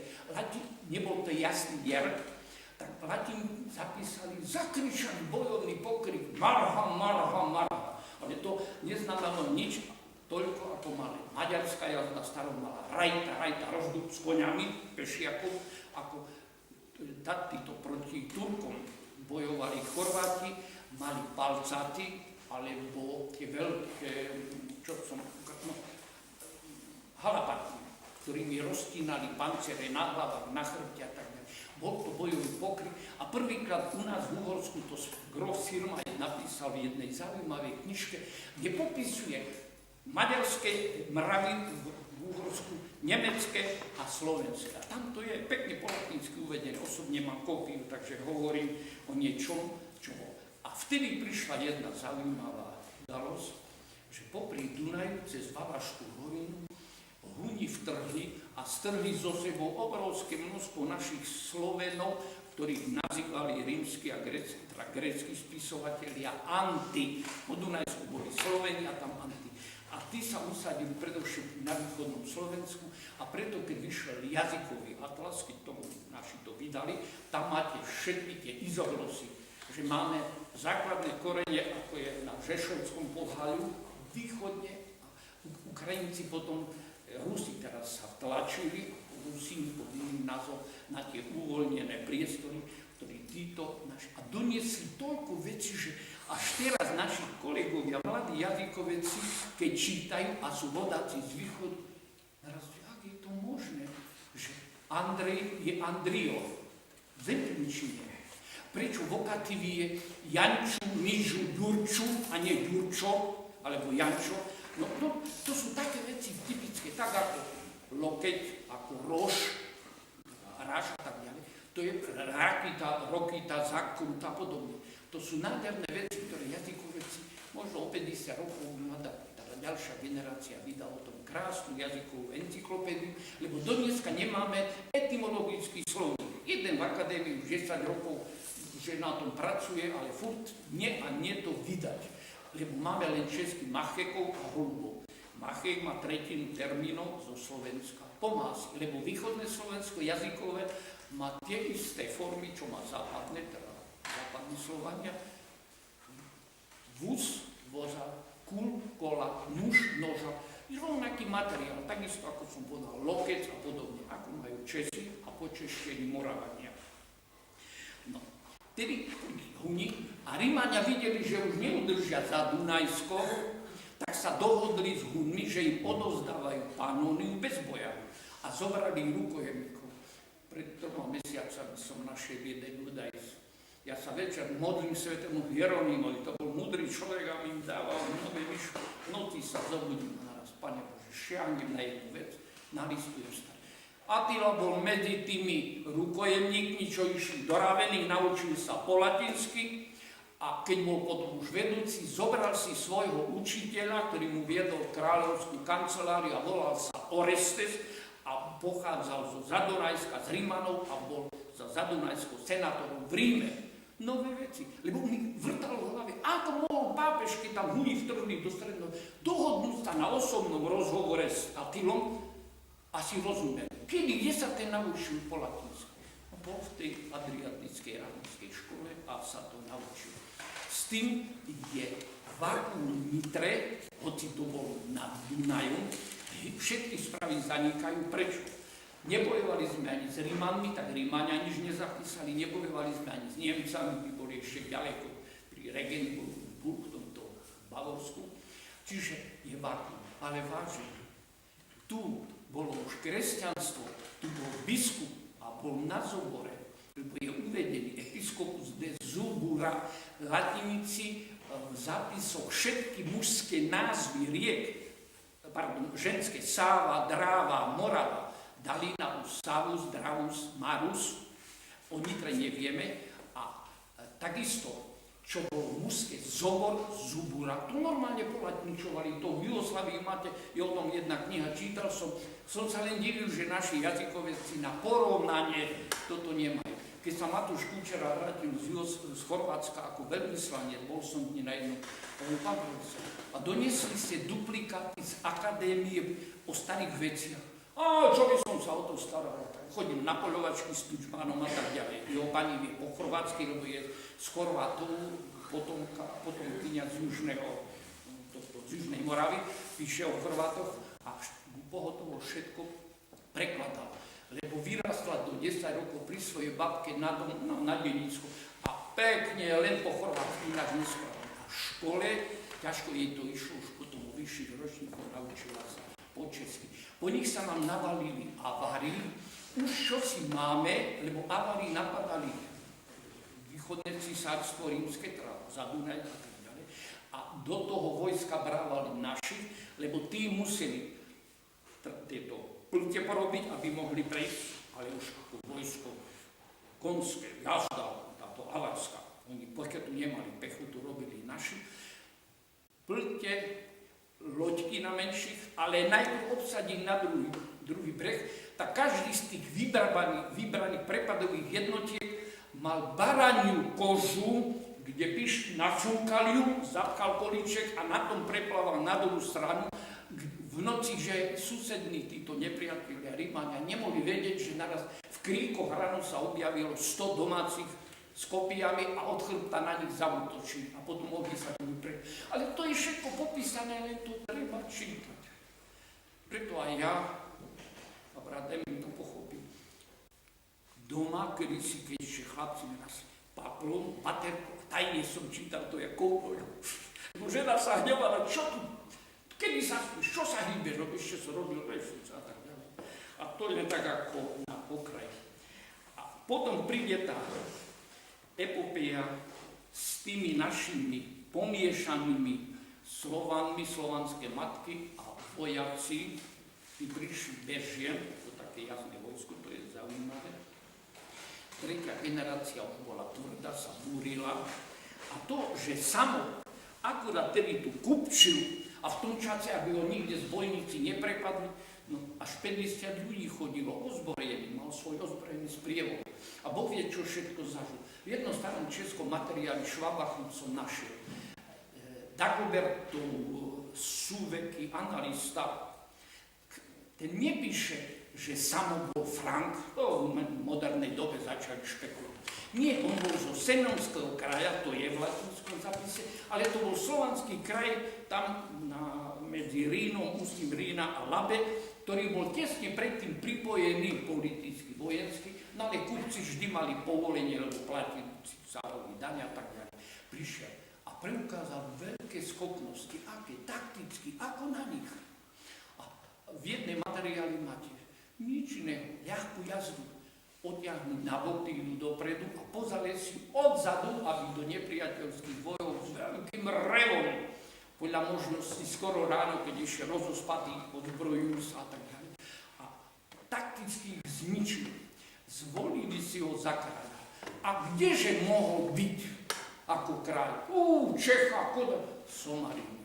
nebol to jasný dialekt, tak Latin zapísali, zakričali bojovný pokrik, marha, marha, marha. Ale to neznamenalo nič toľko, ako mali maďarská jazda, starom mala rajta, roždu s koňami, pešiakov, ako títo proti Turkom bojovali Chorváti, mali palcáty, alebo tie veľké, halaparty, ktorými roztínali pancere na hlavách, na chrbte a tak ďalej. Bol to bojový pokryt a prvýkrát u nás v Uhorsku to Grof Sirma napísal v jednej zaujímavej knižke, kde popisuje maďarské mravy v Uhorsku, nemecké a slovenské. A tam to je pekne po latinsky uvedené. Osobne mám kópiu, takže hovorím o niečom, čo. A vtedy prišla jedna zaujímavá udalosť, že popri Dunaju cez Valašskú horinu Huni vtrhli a strhli zo sebou obrovské množstvo našich Slovenov, ktorých nazývali rímski a grécki spisovatelia anti. Po Dunajsku boli Sloveni a tam anti. A tí sa usadili predovšetkým na východnom Slovensku a preto, keď vyšiel jazykový atlas, keď tomu naši to vydali, tam máte všetky tie izoglosy, že máme základné korene, ako je na Žešovskom podhaľu, východne, a Ukrajinci potom Rusi teraz sa vtlačili, Rusíni pod iným názvom, na tie uvoľnené priestory, ktorí títo naši... A doniesli toľko vecí, že až teraz naši kolegovia, mladí jazykovedci, keď čítajú a sú vodáci z východu, naraz, jak je to možné, že Andrej je Andriov, v zemplničine. Prečo vokatív je Janču, Mižu, Ďurču a nie Ďurčo, alebo Jančo. No, to sú také veci typické, tak ako lokeť, ako rož, ráž a tak ďalej. To je rakita, rokita, zakrúta a podobne. To sú nádherné veci, ktoré jazykovedci, možno o 50 rokov mladá ďalšia generácia vydá o tom krásnu jazykovú encyklopédiu, lebo dodneska nemáme etymologický slovník. Jeden v akadémii už 10 rokov, že na tom pracuje, ale furt nie a nie to vydať. Lebo máme len český Machekov a Holubov. Machek má tretinu termínov zo Slovenska. Pomási, lebo východné Slovensko jazykové má tie isté formy, čo má západné, teda západní Slovania. Vúz, voza, kul, kola, nuž, noža. Je rovnaký materiál, takisto ako som povedal, lokec a podobne, ako majú Česi a po češtení Moravania. No. vtedy Huni a Rímania videli, že už neudržia za Dunajskom, tak sa dohodli s Hunmi, že im odovzdávajú Pannóniu bez boja a zobrali rukojemníkov. Pred 3 mesiacami som našiel jeden údaj. Ja sa večer modlím svätému Hieronimovi, to bol múdry človek a mi dával nové myško. V noci sa zobudím naraz, Pane Bože, šiahnem na jednu vec, nalistujem staré. Attila bol medzi tými rukojemníkmi, čo išli do Ravených, naučil sa po latinsky a keď bol potom už vedúci, zobral si svojho učiteľa, ktorý mu viedol kráľovskú kanceláriu a volal sa Orestes a pochádzal zo Zadunajska, z Rímanov a bol za Zadunajskou senátorom v Ríme. Nové veci, lebo mi vrtalo v hlave, ako mohol pápež, keď tam Huni vtrhli do stredného, dohodnúť sa na osobnom rozhovore s Attilom a si rozumeli. Kedy, kde sa ten naučil po latinsku? No, bol v tej adriatickej rámskej škole a sa to naučil. S tým je vákuum Nitre, hoci to bolo nad Dunajom, všetky správy zanikajú. Prečo? Nebojovali sme ani s Rímanmi, tak Rímania nič nezapísali, nebojovali sme ani s Niemcami, by boli ešte ďaleko pri Regensburgu, v tomto Bavorsku. Čiže je vákuum. Ale vážne, tu bolo už kresťanstvo, tu bol biskup a bol na zobore, lebo je uvedený episkopus de Zubura, latinici v zápisoch všetky mužské názvy riek, ženské Sáva, Dráva, Morava, Dalinus, Savus, Dravus, Marus, o Nitre nevieme a takisto, čo bol mužské Zobor, Zubura, to normálne polatničovali, to v Jugoslávii máte, je o tom jedna kniha, čítal som sa len divil, že naši jazykovedci na porovnanie toto nemajú. Keď sa Matúš Kučera vrátil z Chorvátska ako veľvyslanec, bol som dni na jednom konferencii a doniesli ste duplikáty z akadémie o starých veciach. A čo by som sa o to staral? Chodím na poľovačky s Tučmanom a tak ďalej. Jeho pani vie po chorvátsky, lebo je z Chorvátov, potomkyňa z Južnej Moravy, píše o Chorvátoch a pohotovo všetko prekladal. Lebo vyrastla do 10 rokov pri svojej babke na Denicku a pekne len po chorvátsky inak nespravala. A v škole ťažko jej to išlo, už potom vo vyšších ročníkoch naučila sa po česky. Po nich sa nám navalili avári, už čo si máme, lebo avári napadali východné císarstvo rímske, teda za Dunaj a tak ďalej. A do toho vojska brávali našich, lebo tí museli tieto plte porobiť, aby mohli prejsť, ale už to vojsko konské, jazda, táto avárska, oni pokiaľ tu nemali pechotu, robili naši. Plte, loďky na menších, ale najprv obsadí na druhý breh, tak každý z tých vybraných prepadových jednotiek mal baraniu kožu, kde piš nafúkal ju, zapkal kolíček a na tom preplával na druhú stranu. V noci, že susední títo nepriatelia Rímania nemohli vedieť, že naraz v kríkoch ráno sa objavilo 100 domácich s kopiami a od chrbta na nich zaútočili a potom mohli sa tu vyprieť. Ale to je všetko popísané, len to treba čítať. Preto aj ja, a brat Emil to pochopil, doma, kedysi, keď ešte chlapci nás paplom, baterko, tajne som čítal to ako koľko. Lebo žena sa hnevala, čo tu? Kedy sa spíš, čo sa hýbeš, lebo ešte som robil reflux a tak ďalej. A to je tak ako na okraji. A potom príde tá epopéja s tými našimi pomiešanými Slovanmi, slovanské matky a vojaci, tí prišli bez žien, to také jasné vojsko, to je zaujímavé. Tretia generácia už bola tvrdá, sa búrila. A to, že Samo akurát tedy tu kupčil a v tom čase, aby ho nikde zbojníci neprepadli, no až 50 ľudí chodilo ozbrojený, mal svoj ozbrojený sprievod. A Boh vie, čo všetko zažil. V jednom starom českom materiáli Švabachom som našiel. Dagobertov Súveky, analista, ten nepíše, že Samo bol Frank, to v modernej dobe začali špekulovať. Nie, on bol zo Senovského kraja, to je v latinskom zapise, ale to bol slovanský kraj, tam medzi Rínom, ústím Rína a Labe, ktorý bol tesne predtým pripojený politicky, vojensky, no ale kupci vždy mali povolenie, lebo platili zálohy, dane a tak ďalej. Prišiel a preukázal veľké schopnosti, aké takticky, ako na nich. A v jednej materiáli máte nič iného, ľahkú jazdu, odtiahnuť na bok, idú dopredu a pozrieť si odzadu, aby do nepriateľských bojov s veľkým revom, podľa možnosti skoro ráno, keď ešte rozospatý, odzbrojujú sa a tak ďalej. A takticky ich zničili. Zvolili si ho za kráľa. A kdeže mohol byť ako kráľ? Čecha, koda, Somarín.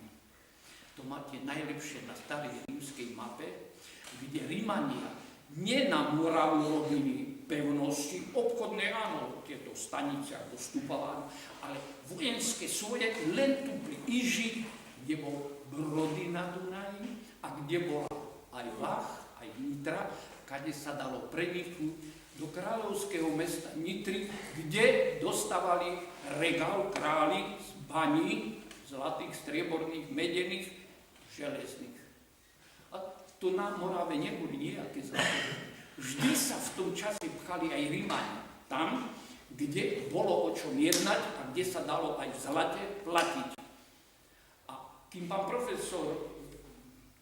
To máte najlepšie na starej rímskej mape, kde Rímania nie na Moravu robili pevnosti, obchodné áno, tieto stanice ako Stupaván, ale vojenské svoje len tu pri Iži, kde bol Brody na Dunaji a kde bola aj Vach, aj Nitra, kade sa dalo preniknúť do kráľovského mesta Nitry, kde dostávali regál králi z baní, zlatých, strieborných, medených, železných. A to na Morave neboli nejaké zlaté. Vždy sa v tom čase pchali aj Rímania. Tam, kde bolo o čom jednať a kde sa dalo aj v zlate platiť. A kým pán profesor,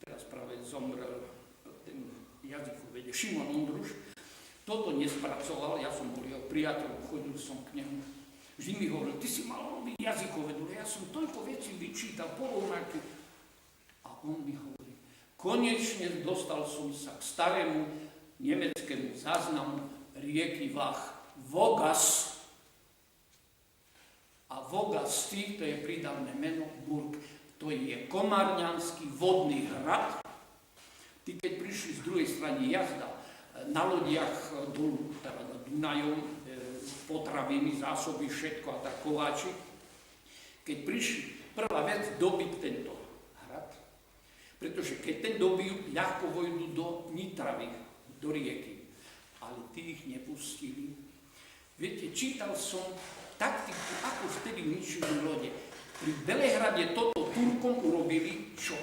teraz práve zomrel ten jazykovede, Šimon Ondruš, toto nespracoval, ja som bol jeho priateľ, chodil som k nemu. Vždy mi hovoril, ty si mal robiť jazykovedu, ja som toľko vecí vyčítal, porovnaké. A on mi hovorí, konečne dostal som sa k starému nemeckému záznamu rieky Vach, Vogas. A Vogasti, to je prídavné meno, Burg, to je komárňanský vodný hrad. Tí, keď prišli z druhej strany jazda, na lodiach dolu, teda Dunajom, potraviny, zásoby, všetko a tak kováči, keď prišli, prvá vec, dobiť tento hrad, pretože keď ten dobijú, ľahko vojdu do Nitravy, do rieky. Ale tí ich nepustili. Viete, čítal som taktiku, ako vtedy ničili lode. Pri Belehrade toto Turkom urobili, čo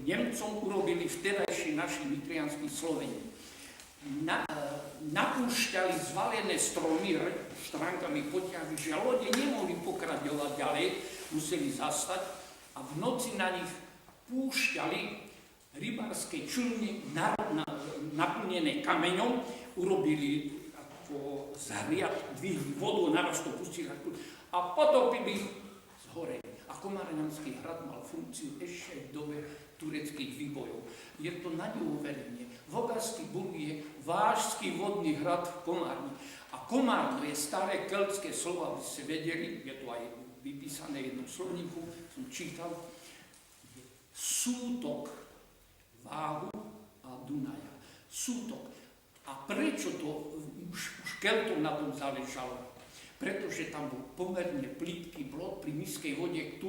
Nemcom urobili vtedajší naši nitrianskí Sloveni. Napúšťali zvalené stromy štránkami poťahy, že lode nemohli pokračovať ďalej, museli zastať a v noci na nich púšťali rybárske člny naplnené kameňom, urobili ako zahriat, dvihli vodu, naraz to pustili a potopili z hore. A Komárňanský hrad mal funkciu ešte v dobe tureckých výbojov. Je to na neuverenie. Vogasský Burg je vážský vodný hrad v Komárni. A Komárno je staré keltské slovo, aby ste vedeli, je to aj vypísané v jednom slovníku, som čítal, sútok Váhu a Dunaja. Sútok. A prečo to už Keltom na tom záležalo? Pretože tam bol pomerne plytký blok pri nízkej vode,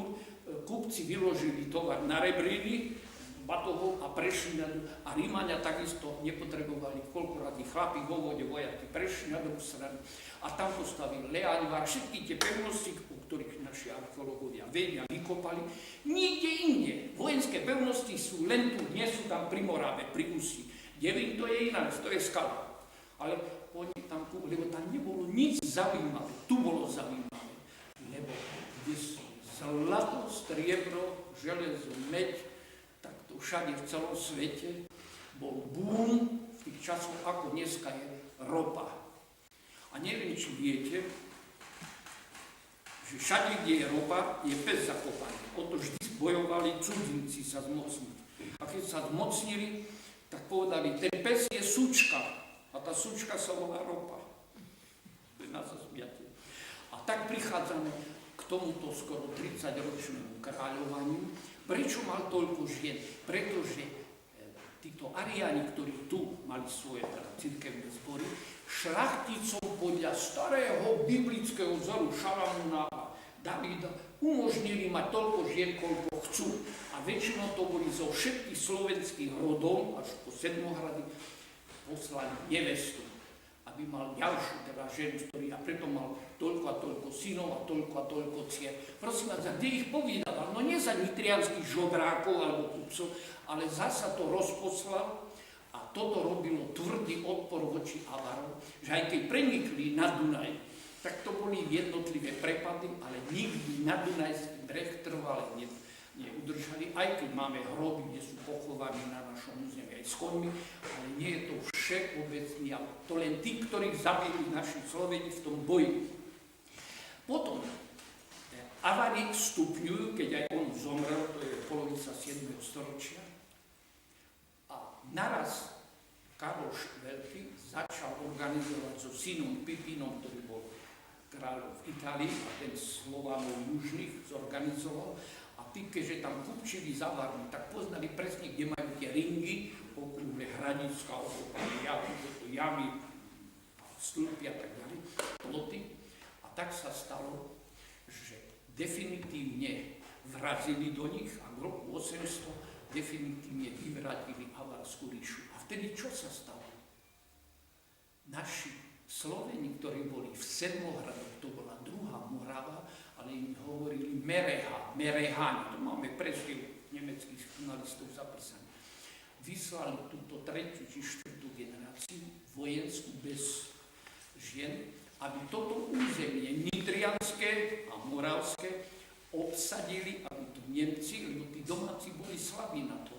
kupci vyložili tovar na rebríny, batohov a prešli na a Rímania takisto nepotrebovali, koľko razy chlapi vo vode, vojaci prešli na druhú stranu a tam postavili Leáňvar, všetky tie pevnosti, o ktorých naši archeológovia vedia, vykopali. Nikde inde. Vojenské pevnosti sú len tu, nie sú tam pri Morave, pri Ústí. Devín to je iná, to je skala. Ale oni tam, lebo tam nebolo nič zaujímavé. Tu bolo zaujímavé. Lebo kde sú zlato, striebro, železo, meď, tak to všade v celom svete bol boom v tých časoch, ako dneska je ropa. A neviem, či viete, že všade, kde je ropa, je pes zakopaný. O to vždy bojovali cudzinci sa zmocniť. A keď sa zmocnili, tak povedali, ten pes je súčka. A tá súčka sa volá ropa. To je na zasmiatie. A tak prichádzame k tomuto skoro 30-ročnému kráľovaniu. Prečo mal toľko žien? Pretože títo Ariáni, ktorí tu mali svoje cirkevné zbory, šlachticom podľa starého biblického vzoru Šalamúna a Davida umožnili mať toľko žien, koľko chcú. A väčšinou to boli zo všetkých slovenských rodov, až po Sedmohrady, poslali nevestu. A aby mal ďalšiu teda ženu, ktorý a preto mal toľko a toľko synov a toľko dcier. Prosím vás, kde ich povídal? No nie za nitrianských žobrákov alebo kupcov, ale zasa to rozposlal a toto robilo tvrdý odpor voči Avarov, že aj keď prenikli na Dunaj, tak to boli jednotlivé prepady, ale nikdy na Dunajský breh trvale neudržali, aj keď máme hroby, kde sú pochovaní na našom území aj s koňmi, ale nie je to všeobecný, ale to len tí, ktorých zabili naši Sloveni v tom boji. Potom Avári stupňujú, keď aj on zomrel, to je polovica 7. storočia, a naraz Karoš Veľký začal organizovať so synom Pipinom, ktorý bol kráľom v Itálii a ten Slovanov južných zorganizoval. A tí, keďže tam kupčili za Varnu, tak poznali presne, kde majú tie ringy, okrúhle hradiska, jamy, stĺpy a tak ďalej, ploty. A tak sa stalo, že definitívne vrazili do nich a v roku 800 definitívne vyvratili Avarskú ríšu. A vtedy čo sa stalo? Naši Sloveni, ktorí boli v Sedmohradoch, to bola druhá Morava, ale im hovorili Mereháni, to máme presne nemeckých žurnalistov zapísané. Vyslali túto tretiu či štvrtú generáciu vojenskú bez žien, aby toto územie nitrianské a moravské obsadili, aby tu Nemci, lebo tí domáci boli slabí na to.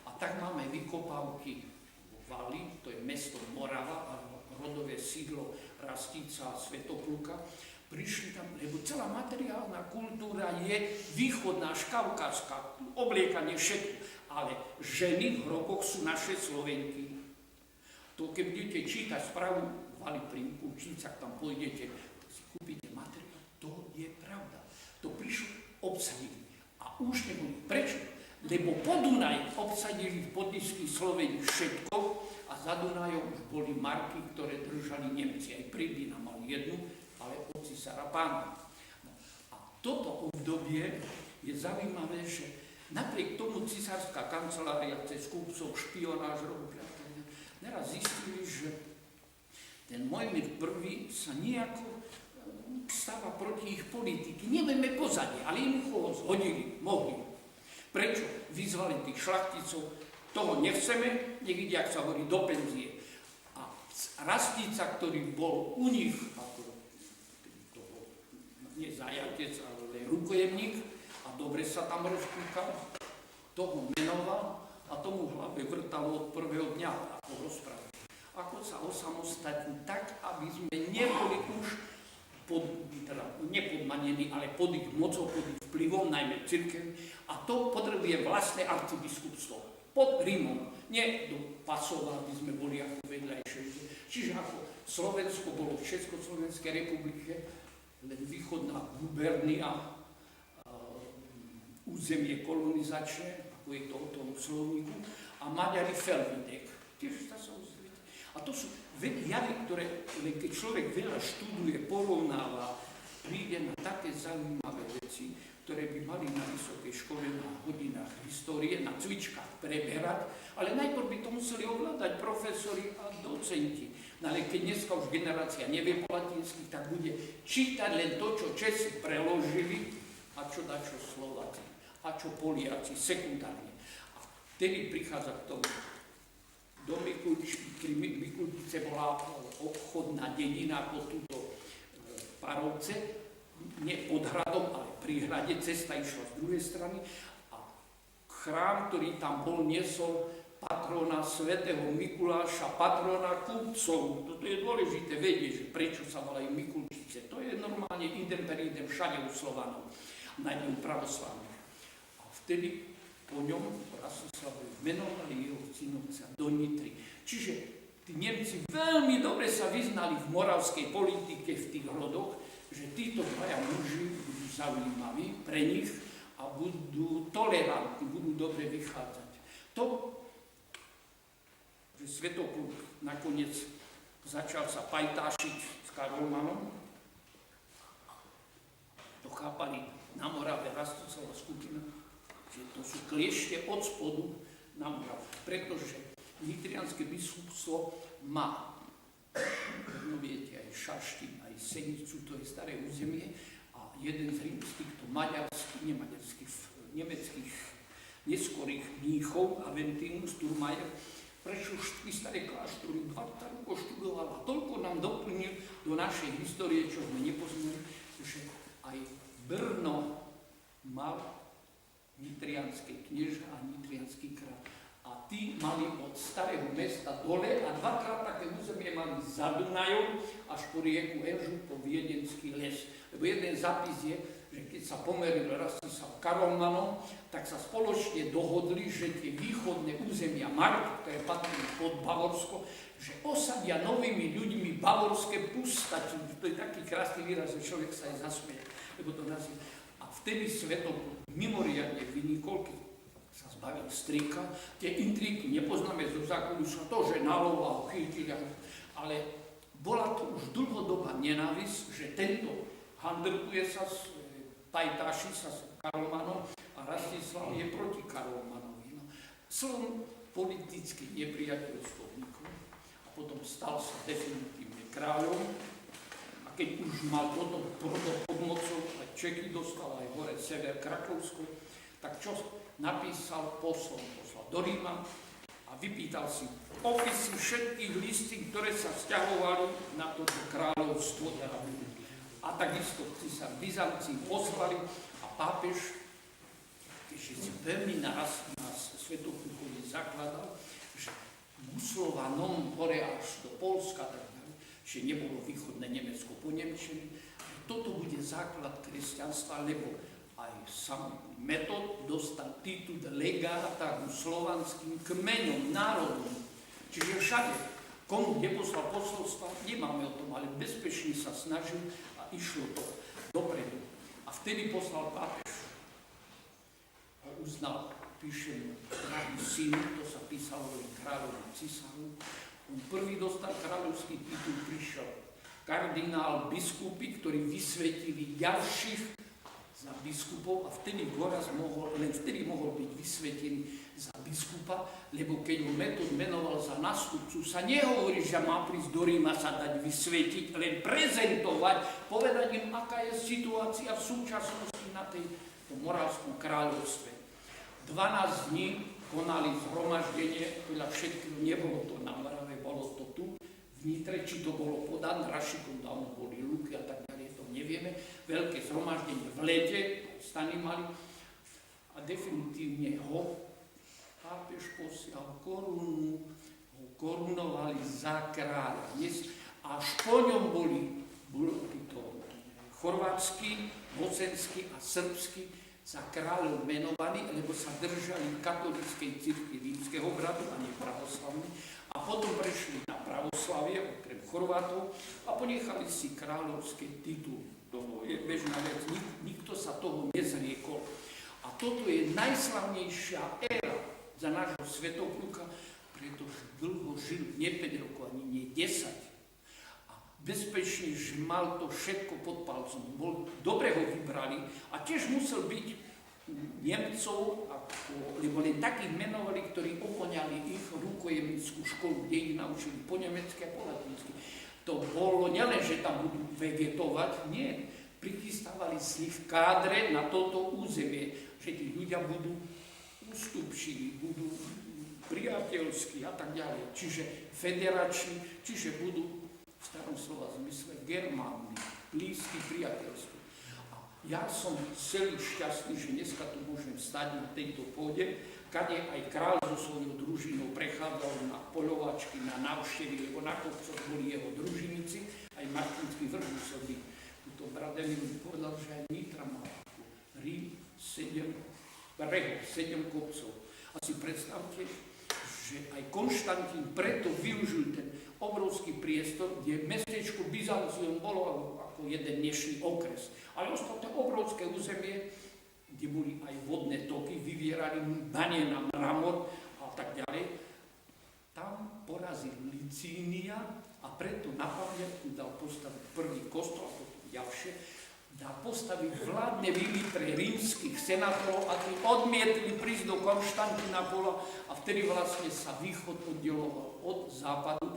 A tak máme vykopávky vo Vali, to je mesto Morava, a rodové sídlo Rastica a Svätopluka. Prišli tam, lebo celá materiálna kultúra je východná, škaukázska, obliekanie všetko. Ale ženy v hroboch sú naše Slovenky. To keď budete čítať správu Vali pri Mikulčicách, tam pôjdete, tak si kúpite materiál. To je pravda. To prišlo, obsadili. A už neboli. Prečo? Lebo po Dunaj obsadili v podnižských Sloveni všetko a za Dunajom už boli marky, ktoré držali Nemci. Aj Pribina mal jednu, ale od cisára pána. No. A toto obdobie je zaujímavé, že napriek tomu cisárska kancelária cez kúpcov, špionáž robila, neraz zistili, že ten Mojmír I sa nejako stáva proti ich politiky. Nevieme pozadie, ale im ho zhodili, mohli. Prečo? Vyzvali tých šlachticov, toho nechceme, nech ide, ak sa hovorí, do penzie. A Rastica, ktorý bol u nich, ako toho, nie zajatec, ale rukojemník, a dobre sa tam rozkúkal, toho menoval a tomu hlave vrtalo od prvého dňa, ako rozprávali. Ako sa osamostatniť tak, aby sme neboli už nepodmanení, ale pod ich mocou, pod ich vplyvom, najmä cirkev. A to potrebuje vlastné arcibiskupstvo. Pod Rímom. Nie do Pasova, aby sme boli ako vedľajšie. Čiže ako Slovensko bolo v Československej republike, len východná gubernia, územie kolonizačné, ako je to o tom slovníku, a Maďari Felvidek. Tiež sa uzrieť. A to sú javy, ktoré, keď človek veľa študuje, porovnáva, príde na také zaujímavé veci, ktoré by mali na vysokej škole, na hodinách histórie, na cvičkách preberať, ale najprv by to museli ovládať profesori a docenti. No ale keď dneska už generácia nevie po latinsky, tak bude čítať len to, čo Česi preložili a čo dačo Slováci a čo Poliaci sekundárne. A vtedy prichádza k tomu. Do Mikulčice bola obchodná dedina ako túto Parovce, nie pod hradom, ale pri hrade, cesta išla z druhej strany a chrám, ktorý tam bol, niesol patrona svätého Mikuláša, patrona kupcov. Toto je dôležité vedieť, že prečo sa volajú Mikulčice. To je normálne idem per idem všade u Slovanov, najmä u pravoslavných. A vtedy po ňom Rastislavovi menovali jeho synovca do Nitry. Čiže tí Nemci veľmi dobre sa vyznali v moravskej politike v tých rodoch, že títo dvaja muži budú zaujímaví pre nich a budú tolerantní, budú dobre vychádzať. To, že Svätopluk nakoniec začal sa pajtášiť s Karolmanom, to chápali na Morave Rastislavová skupina, že to sú kliešte od spodu na Moravu, pretože nitrianské biskupstvo má No viete, aj Šaštín, aj Senicu, to je staré územie a jeden z rímskych, to nemeckých neskorých mníchov, Aventinus, Turmajer, prešiel všetky staré kláštory, 20 rokov študoval a toľko nám doplnil do našej histórie, čo sme nepoznali, že aj Brno mal nitrianské knieža a nitrianský kráľ. A tí mali od starého mesta dole a dvakrát také územie mali za Dunajom až po rieku Eržu po Viedenský les. Lebo jeden zápis je, že keď sa pomeril Rastislav Karolmanom, tak sa spoločne dohodli, že tie východné územia Mark, ktoré patrí pod Bavorsko, že osadia novými ľuďmi bavorské pustači. To je taký krásny výraz, že človek sa aj zasmie, lebo to nazýva. A vtedy Svätopluk mimoriadne vynikol, keď sa zbavil strika. Tie intriky nepoznáme zo zákuliska, to, že naloval, chytil, ale bola to už dlhodobá nenávisť, že tento handrkuje sa s tajtáši sa s Karolmanom a Rastislav je proti Karolmanovi. No. Slovom politicky nepriateľstvo vnikol a potom stal sa definitívne kráľom a keď už mal potom pod mocou, aj Čechy dostal, aj hore sever Krakovsko, tak čo napísal poslal do Ríma a vypýtal si opisy všetkých listí, ktoré sa vzťahovali na toto kráľovstvo. A takisto císar Byzancii poslali a pápež, keďže si veľmi naraz na Svätoplukovi zakladal, že Muslovanom hore až do Polska, že nebolo východné Nemecko po Nemčine, toto bude základ kresťanstva, lebo aj samotný Metod dostal titul legáta slovanským kmeňom, národom. Čiže všade, komu neposlal posolstva, nemáme o tom, ale bezpečne sa snažil a išlo to dopredu. A vtedy poslal pápež. A uznal, píše mu drahý syn, to sa písalo kráľovi cisáru. On prvý dostal kráľovský titul, prišiel kardinál, biskupy, ktorí vysvetili ďalších za biskupov a vtedy Goraz len vtedy mohol byť vysvetený za biskupa, lebo keď ho Metod menoval za nástupcu, sa nehovorí, že má prísť do Ríma sa dať vysvetiť, len prezentovať, povedať im, aká je situácia v súčasnosti na tom Moravskom kráľovstve. 12 dní konali zhromaždenie, veľa všetkého, nebolo to na Morave, bolo to tu, v Nitre, či to bolo pod Andrašikom, tam boli luky a tak ďalej, to nevieme. Veľké zhromaždenie v lete, stany mali a definitívne ho pápež posial korunu, ho korunovali za kráľa. Až po ňom boli títo chorvátsky, bosenský a srbský za kráľov menovaní, lebo sa držali katolíckej cirkvi rímskeho bratu a nie pravoslavní. A potom prešli na pravoslavie, okrem Chorvátov, a ponechali si kráľovské tituly. To je bežná vec, nikto sa toho nezriekol. A toto je najslavnejšia éra za nášho Svätopluka, pretože dlho žil, nie 5 rokov, ani nie 10. A bezpečne, že mal to všetko pod palcom. Dobre ho vybrali a tiež musel byť Nemcov, lebo len takých menovali, ktorí okoňali ich rukojemnickú školu, kde ich naučili po nemecky a po latinsky. To bolo nielen, že tam budú vegetovať, nie. Prichystávali z nich kádre na toto územie, že tí ľudia budú ústupčiví, budú priateľskí a tak ďalej. Čiže federační, čiže budú v starom slova zmysle germánni, blízky priateľství. Ja som celý šťastný, že dneska tu môžem stať na tejto pôde, kade aj kráľ so svojou družinou prechádzal na poľovačky, na návštevy, lebo na kopcoch boli jeho družinici, aj Martinský vrch musel byť. Tuto Brademir mi povedal, že aj Nitra má Rím 7 kopcov. A si predstavte, že aj Konštantín preto využil ten obrovský priestor, kde mestečko Byzancium bolo ako jeden dnešný okres. Ale ostalo to obrovské územie, kde boli aj vodné toky, vyvierali bane na mramor a tak ďalej. Tam porazil Licínia a preto na pamiatku dal postaviť prvý kostol, a potom ďalšie, dal postaviť vládne vily pre rímskych senátorov a tí odmietli prísť do Konštantinopole a vtedy vlastne sa východ oddeloval od západu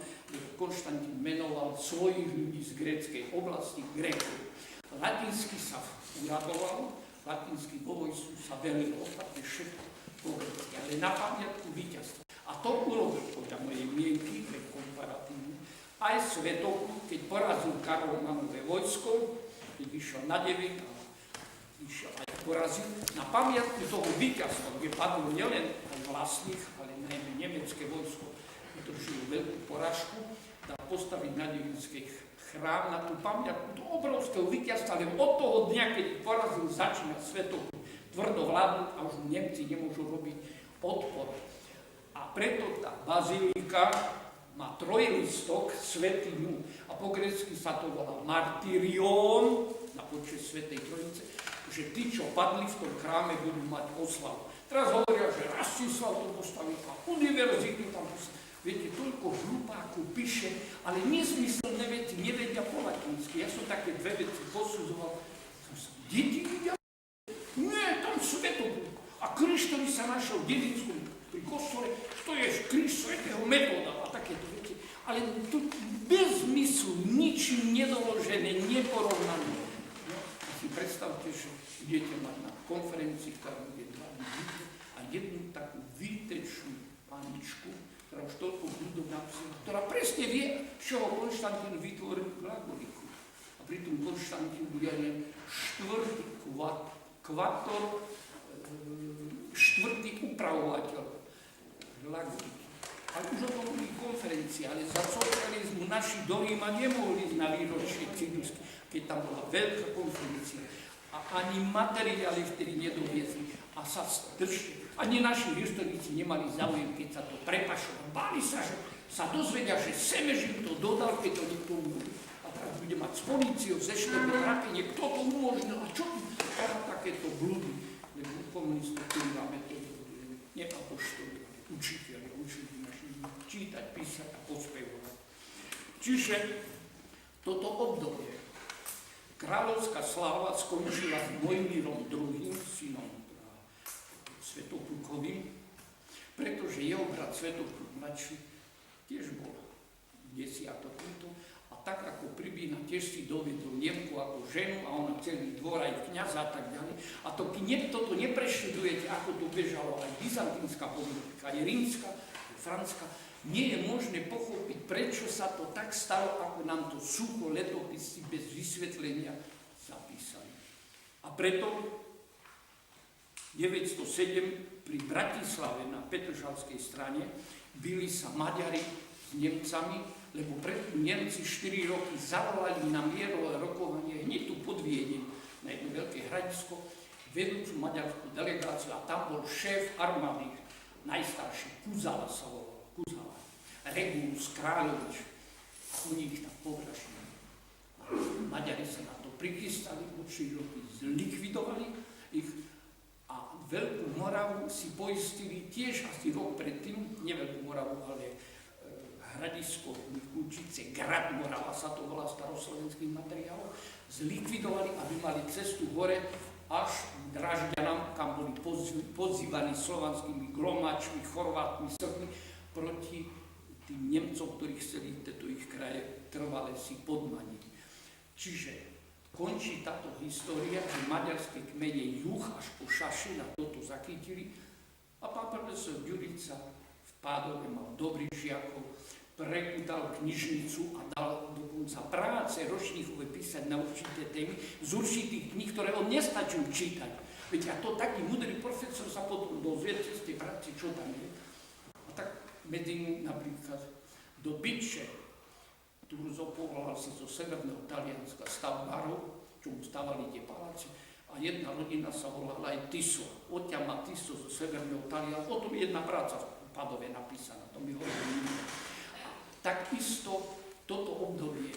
Konštantín menoval svojich ľudí z gréckej oblasti Grékov. Latinsky sa uradoval, latinsky vo vojsku sa velilo, také všetko po grécky, ale na pamiatku víťazstva. A to urobil podľa mojej mienky, pre komparatívne, aj Svätopľúk, keď porazil Karolmanové vojsko, keď vyšiel na 9 a vyšiel aj porazil. Na pamiatku toho víťazstva, kde padlo nielen aj vlastných, ale najmä nemecké vojsko, vytržilo veľkú poražku, dá postaviť na Devinskej chrám na tú pamiatku do obrovského víťazstva, ale od toho dňa, keď porazil, začína Svätopľúk tvrdo vládnuť a už mu Nemci nemôžu robiť odpor. A preto tá bazilika má trojlistok svätyňu a po grécky sa to volá martyrion na počest Svätej Trojice, že tí, čo padli v tom chráme, budú mať oslavu. Teraz hovoria, že Rastislav to postaví a univerzitu tam postaví. Viete, toľko hlupákov píše, ale nezmyselné veci nevedia po latinsky. Ja som také dve veci posudzoval. Deti vidia? Nie, tam Svätopľúk. A kríž, ktorý sa našiel v Dedinskom pri kostole, to je kríž svätého Metoda a takéto veci. Ale tu bez zmyslu, ničím nedoložené, neporovnané. No, a si predstavte, že idete mať na konferencii, ktorá bude 2 dní a jednu takú výtečnú paničku, ktorá už toľko ľudov napísala, ktorá presne vie, z čoho Konštantín vytvoril glagoliku. A pritom Konštantín bude len štvrtý upravovateľ glagoliky. Ale už o tom boli konferencie, ale za socializmu naši do Ríma nemohli ísť na výročie Cydusky, keď tam bola veľká konferencia. A ani materiály vtedy nedoviezli. A sa ani naši historici nemali záujem, keď sa to prepašovalo. Báli sa, že sa dozvedia, že Semežin to dodal, keď to niekto umožnil. A teraz bude mať s políciou, ze štebe trápenie, kto to umožnil a čo takéto blúdy. Lebo komunistov, ktorí máme to neapoštoli, učiteľi, učili naši čítať, písať a pospevovať. Čiže toto obdobie kráľovská sláva skončila s Mojmírom II, synom Svätopľúkovým, pretože jeho brat Svätopľúk mladší tiež bol desiatok a tak ako Pribína tiež si dovedol Nemku ako ženu a ona celý dvor aj kňaza a tak ďalej. A to, keď toto nepreštudujete, ako to bežalo aj byzantínska politika, aj rímska, franská, nie je možné pochopiť, prečo sa to tak stalo, ako nám to sucho letopisy bez vysvetlenia zapísali. A preto 907 pri Bratislave na Petržalskej strane bili sa Maďari s Nemcami, lebo predtým Nemci 4 roky zavolali na mierové rokovanie hneď tu pod Viedeň, na jedno veľké hradisko, vedúcu maďarskú delegáciu a tam bol šéf armády, najstarší, Kuzala sa volal, Kuzala, Regulus Kráľovič, a oni ich tam povraždili. Maďari sa na to prichystali, určite roky zlikvidovali ich a Veľkú Moravu si poistili tiež asi rok predtým, nie Veľkú Moravu, ale hradisko Mikulčice, Grad Morava sa to volá staroslovenských materiálov, zlikvidovali, aby mali cestu hore až k Drážďanám, kam boli pozývaní slovanskými glomáčmi, Chorvátmi, Srbmi proti tým Nemcom, ktorí chceli tieto ich kraje trvale si podmaniť. Čiže končí táto história, že maďarské kmene juh až po Šaši na toto zachytili a pán profesor Ďurica v Pádove mal dobrých žiakov, prekútal knižnicu a dal dokonca práce ročníkové písať na určité témy z určitých kníh, ktoré on nestačil čítať. Veď a to taký múdry profesor sa potom dozvie cez tie práce, čo tam je. A tak medzi nimi napríklad do Byče Turzo povolal si zo severného Talianska stavbárov, čo mu stavali tie paláce, a jedna rodina sa volala aj Tiso. Odtiaľ má Tiso zo severného Talianska, o tom je jedna práca v Padove napísaná, to mi hovorí. Takisto toto obdobie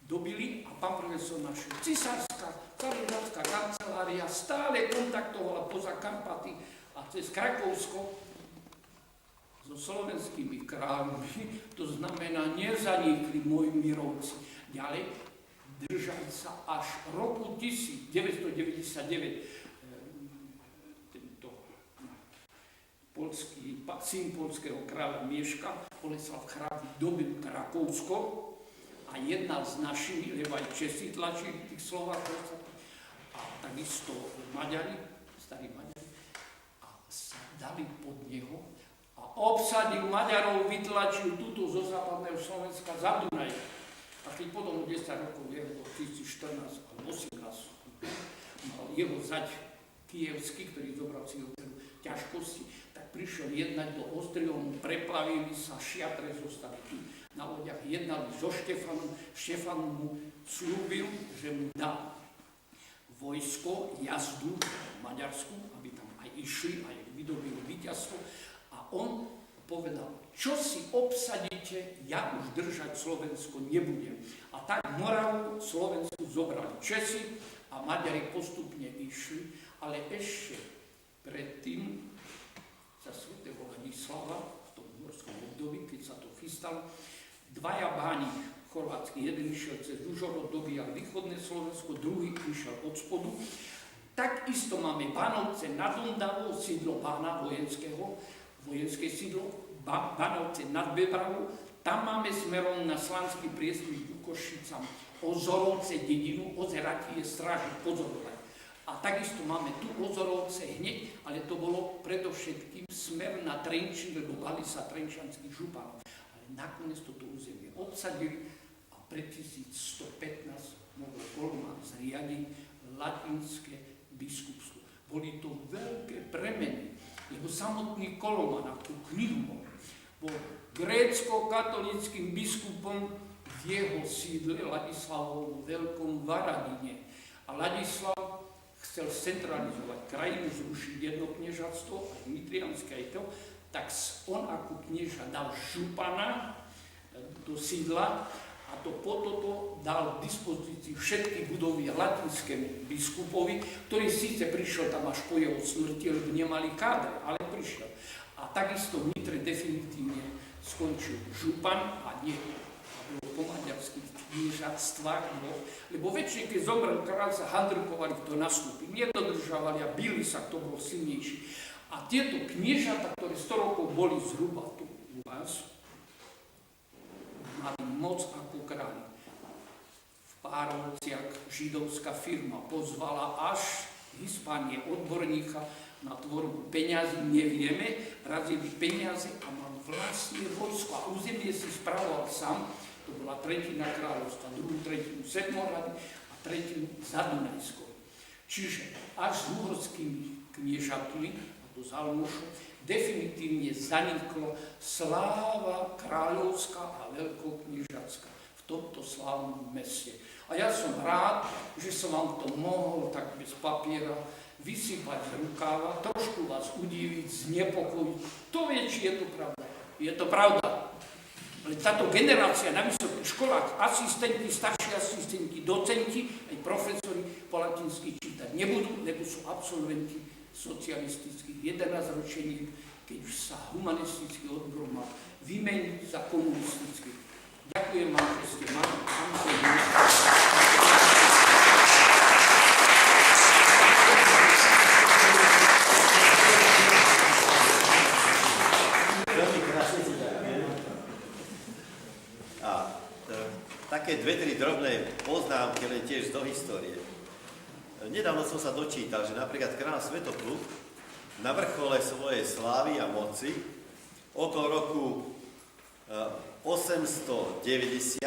dobili a pán profesor našiel cisárska, carigrafská kancelária stále kontaktovala poza Karpaty a cez Krakovsko so slovenskými kráľmi, to znamená, nezanikli Mojmírovci. Ďalej, držali sa až roku 1999 syn poľského kráľa Mieška, Boleslav Chrabný, dobil Krakovsko a jednal s našimi, lebo aj Česi tlačili tých Slovákov, a takisto Maďari, starí Maďari, a sa dali pod neho a obsadil Maďarov, vytlačil túto zo západného Slovenska za Dunaj. A keď potom 10 rokov jeho, 2014 alebo 18, mal jeho zať Kievský, ktorý zobral si ťažkosti, tak prišiel jednať do Ostrihomu, preplavili sa, šiatre zostali tu na loďach, jednali so Štefanom. Štefan mu slúbil, že mu dá vojsko, jazdu v Maďarsku, aby tam aj išli, aj vydobili víťazstvo. A on povedal, čo si obsadíte, ja už držať Slovensko nebudem. A tak Moravu, Slovensku zobrali Česi a Maďari postupne išli, ale ešte predtým za svätého Ladislava v tom morskom období, keď sa to chystalo, dvaja báni chorvátsky, jeden išiel cez Užhorod, dobíjal východné Slovensko, druhý išiel od spodu. Takisto máme Banovce nad Ondavou, sídlo Bána vojenské sídlo, Banovce nad Bebravou, tam máme smerom na Slanský priesmyk ku Košicám, Ozorovce dedinu, Ozeraky je stráži pozorovať. A takisto máme tu Ozorovce hneď, ale to bolo predovšetkým smer na Trenčín, lebo bali sa trenčanských županov. Ale nakoniec toto územie obsadili a pred 1115 mohol Koloman zriadiť latinské biskupstvo. Boli to veľké premeny, lebo samotný Koloman, ako knihu bol grécko-katolíckym biskupom v jeho sídle Ladislavovom Veľkom Varadine. A Ladislav chcel centralizovať krajinu, zrušiť jedno kniežatstvo, aj nitrianské, aj to, tak on ako knieža dal župana do sídla a to potom dal v dispozícii všetky budovy latinskému biskupovi, ktorý síce prišiel tam až po jeho smrti, lebo nemali kádre, ale prišiel. A takisto v Nitre definitívne skončil župan a nie po maďarských kniežatstvách, lebo väčšine, keď zomrel kráľ, sa handrukovali, kto nastúpi. Nedodržavali a bili sa, kto bol silnejší. A tieto kniežata, ktoré 100 rokov boli zhruba tu u vás, mali moc ako kráľ. V Párovciach židovská firma pozvala až Hispánie odborníka na tvorbu peňazí, nevieme, razili peniaze a mal vlastne vojsko a územie si spravoval sám. To bola tretina kráľovstva, druhú tretinu Sedmorady a tretinu Zadunajskou. Čiže až s uhorskými kniežatmi, a to z Almušu, definitívne zaniklo sláva kráľovská a veľkokniežatská v tomto slávnom meste. A ja som rád, že som vám to mohol tak bez papiera vysypať z rukáva, trošku vás udiviť, znepokojiť. To vie, či je to pravda. Je to pravda. Ale táto generácia na vysokých školách, asistenti, starší asistenti, docenti, aj profesori po latinsky čítať nebudú, lebo sú absolventi socialistických 11 ročení, keď už sa humanistický odbor mal vymeniť za komunistický. Ďakujem vám, že ste mali. Také 2-3 drobné poznámky, len tiež do histórie. Nedávno som sa dočítal, že napríklad kráľ Svetopluk na vrchole svojej slávy a moci okolo roku 890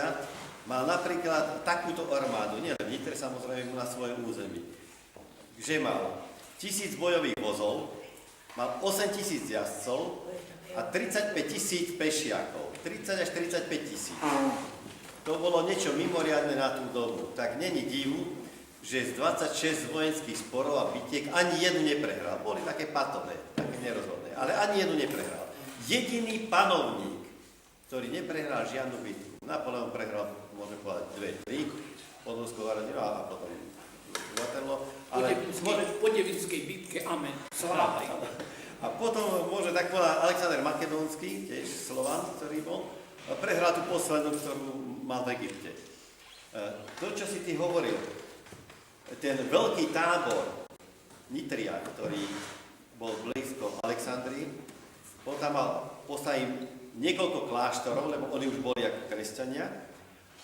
mal napríklad takúto armádu, nie len Nitre, samozrejme na svojom území, že mal 1000 bojových vozov, mal 8000 jazdcov a 35 000 pešiakov. 30 až 35 000. To bolo niečo mimoriadne na tú dobu. Tak není divu, že z 26 vojenských sporov a bitiek ani jednu neprehral. Boli také patové, také nerozhodné, ale ani jednu neprehral. Jediný panovník, ktorý neprehral žiadnu bitku. Napoleon prehral, môžem povedať, 2-3, Podolskou Varadinu a potom Waterloo. Po Devinskej bitke, amen. Sláva. A potom môže tak povedať Alexander Makedónsky, tiež Slovan, ktorý bol, prehral tú poslednú, ktorú mal v Egypte. To, čo si ty hovoril, ten veľký tábor Nitria, ktorý bol blízko Alexandrii. On tam mal postaviť niekoľko kláštorov, lebo oni už boli ako kresťania.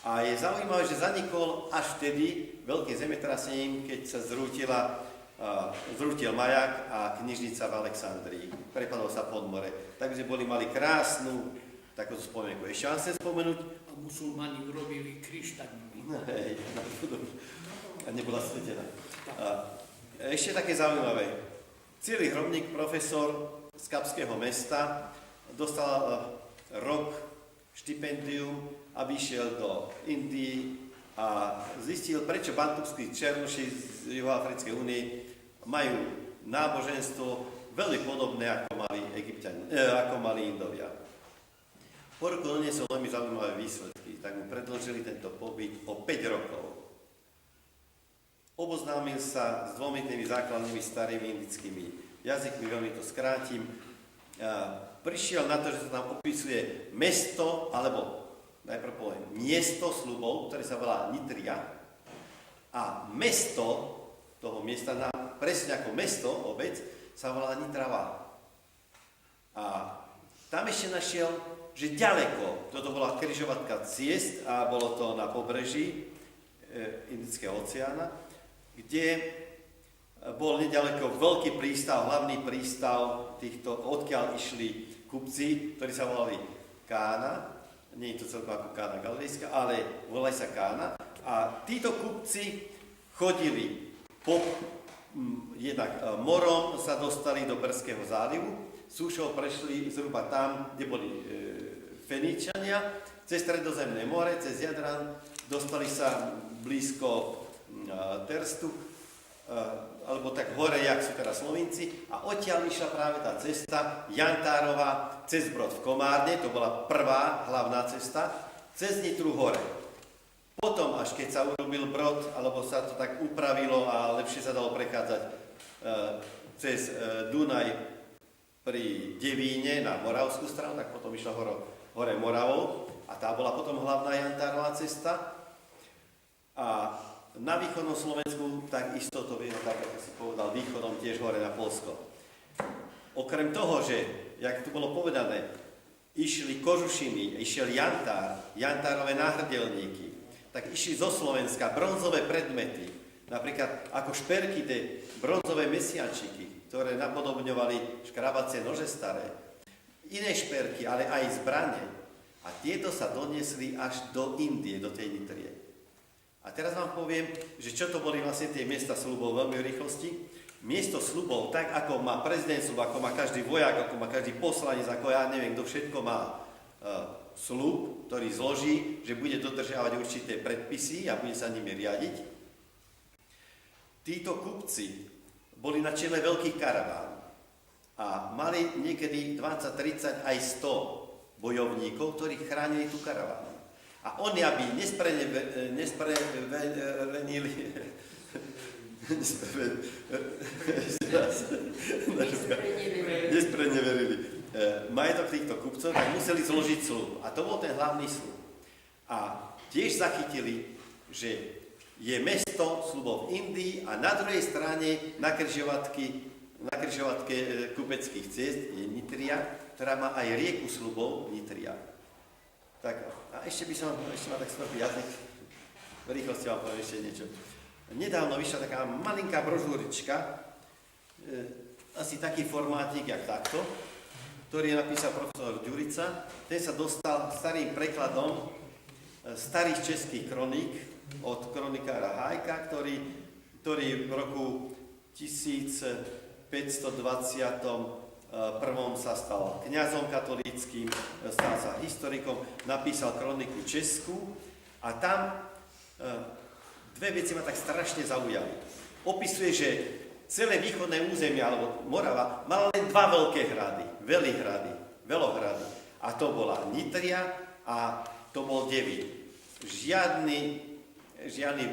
A je zaujímavé, že zanikol až vtedy veľké zemetrasením, keď sa zrútil majak a knižnica v Alexandrii. Prepadol sa pod more. Takže mali krásnu takú spomienku. Ešte vám chcem spomenúť. A musulmani urobili kríž, tak Hej, a nebola svetená. Ešte také zaujímavé. Cyril Hrobník, profesor z Kapského mesta, dostal rok štipendium, aby išiel do Indii a zistil, prečo bantúskí černoši z Juhoafrickej únie majú náboženstvo veľmi podobné, ako mali Indovia. Po roku doniesol veľmi zaujímavé výsledky, tak mu predložili tento pobyt o 5 rokov. Oboznámil sa s dvomi tými základnými starými indickými jazykmi, veľmi to skrátim. Prišiel na to, že sa tam opisuje mesto, alebo najprv poviem, miesto sľubov, ktoré sa volá Nitria. A mesto toho miesta, presne ako mesto, obec, sa volá Nitrava. A tam ešte našiel, že ďaleko, toto bola križovatka ciest a bolo to na pobreží Indického oceána, kde bol nedaleko veľký prístav, hlavný prístav týchto, odkiaľ išli kupci, ktorí sa volali Kána. Nie je to celkom ako Kána Galilejská, ale volali sa Kána. A títo kupci chodili jednak morom, sa dostali do Perského zálivu, súšou prešli zhruba tam, kde boli Feníčania, cez Stredozemné more, cez Jadran, dostali sa blízko Terstu, alebo tak hore, jak sú teraz Slovinci, a odtiaľ išla práve tá cesta Jantárova cez Brod v Komárne, to bola prvá hlavná cesta, cez Nitru hore. Potom, až keď sa urobil Brod, alebo sa to tak upravilo a lepšie sa dalo prechádzať cez Dunaj pri Devíne na moravskú stranu, tak potom išla hore Moravou a tá bola potom hlavná Jantárová cesta. A na východnom Slovensku takisto to vieme, tak ako si povedal, východom tiež hore na Poľsko. Okrem toho, že, jak tu bolo povedané, išli kožušiny, išiel jantárové náhrdelníky, tak išli zo Slovenska bronzové predmety, napríklad ako šperky, tie bronzové mesiačiky, ktoré napodobňovali škrabacie nože staré, iné šperky, ale aj zbrane. A tieto sa doniesli až do Indie, do tej Nitrie. A teraz vám poviem, že čo to boli vlastne tie miesta sľubov veľmi v rýchlosti. Miesto sľubov, tak ako má prezident sľub, ako má každý vojak, ako má každý poslanec, ako ja neviem, kto všetko má sľub, ktorý zloží, že bude dodržiavať určité predpisy a bude sa nimi riadiť. Títo kupci boli na čele veľkých karaván a mali niekedy 20, 30 aj 100 bojovníkov, ktorí chránili tú karavánu. A oni, aby nespreneverili majetok týchto kupcov, tak museli zložiť sľub. A to bol ten hlavný sľub. A tiež zachytili, že je mesto sľubov v Indii a na druhej strane na križovatke kupeckých ciest je Nitria, ktorá má aj rieku sľubov Nitria. Tak, a ešte ma tak smrpí jazyk, v rýchlosti vám poviem ešte niečo. Nedávno vyšla taká malinká brožúrička, asi taký formátik, jak takto, ktorý je napísal profesor Ďurica. Ten sa dostal starým prekladom starých českých kroník od kronikára Hájka, ktorý v roku 1520 prvom sa stal kňazom katolíckym, stal sa historikom, napísal kroniku českú a tam dve veci ma tak strašne zaujali. Opisuje, že celé východné územie, alebo Morava, mala len dva veľké hrady, velohrady. A to bola Nitria a to bol Devín. Žiadny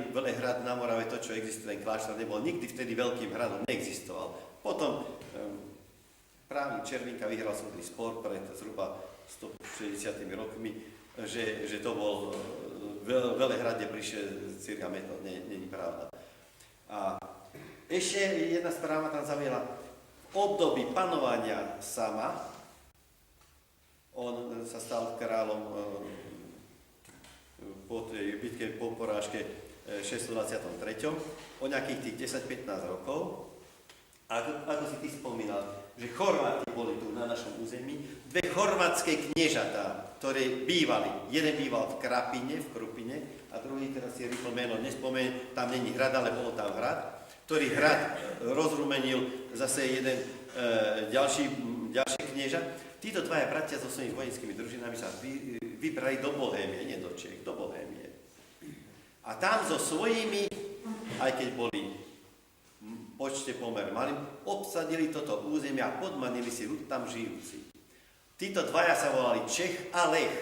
velehrad na Morave, to, čo existuje, ten kláštor, nebol nikdy vtedy veľkým hradom, neexistoval. Potom právnik Červinka vyhral súdny spor pred zhruba 160 rokmi, že to bol velehrad, kde prišiel cirka metod, nie je pravda. A ešte jedna správa tam zaviela. V období panovania Sama, on sa stal kráľom po tej bitke po porážke 623. O nejakých tých 10-15 rokov. Ako si ty spomínal, že Chorváti boli tu na našom území, dve chorvátske kniežatá, ktoré bývali. Jeden býval v Krupine a druhý, teraz si rýchlo meno nespomeniem, tam není hrad, ale bolo tam hrad, ktorý hrad rozrumenil zase jeden ďalší knieža. Títo dvaja bratia so svojimi vojenskými družinami sa vybrali do Bohémie, nie do Čech, do Bohémie. A tam so svojimi, aj keď boli počte pomer mali, obsadili toto územie a podmanili si ľud tam žijúci. Títo dvaja sa volali Čech a Lech.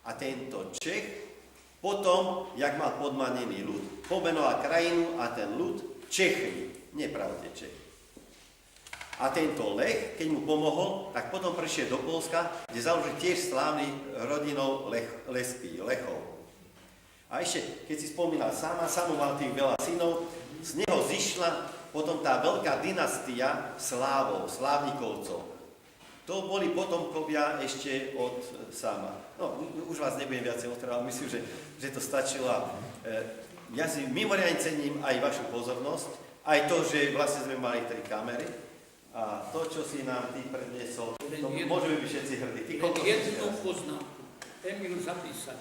A tento Čech potom, jak mal podmanený ľud, pomenoval krajinu a ten ľud Čechmi, nepravde Čech. A tento Lech, keď mu pomohol, tak potom prešiel do Polska, kde založil tiež slávny rodinou Lechov. A ešte, keď si spomínal Samo mal tých veľa synov, z neho zišla potom tá veľká dynastia Slávnikovcov. To boli potomkovia ešte od Sama. No, už vás nebudem viacej otvárať, myslím, že to stačilo. Ja si mimoriadne cením aj vašu pozornosť, aj to, že vlastne sme mali 3 kamery. A to, čo si nám ty predniesol, to môžeme byť všetci hrdí. Jednu poznámku, Emil zapísať.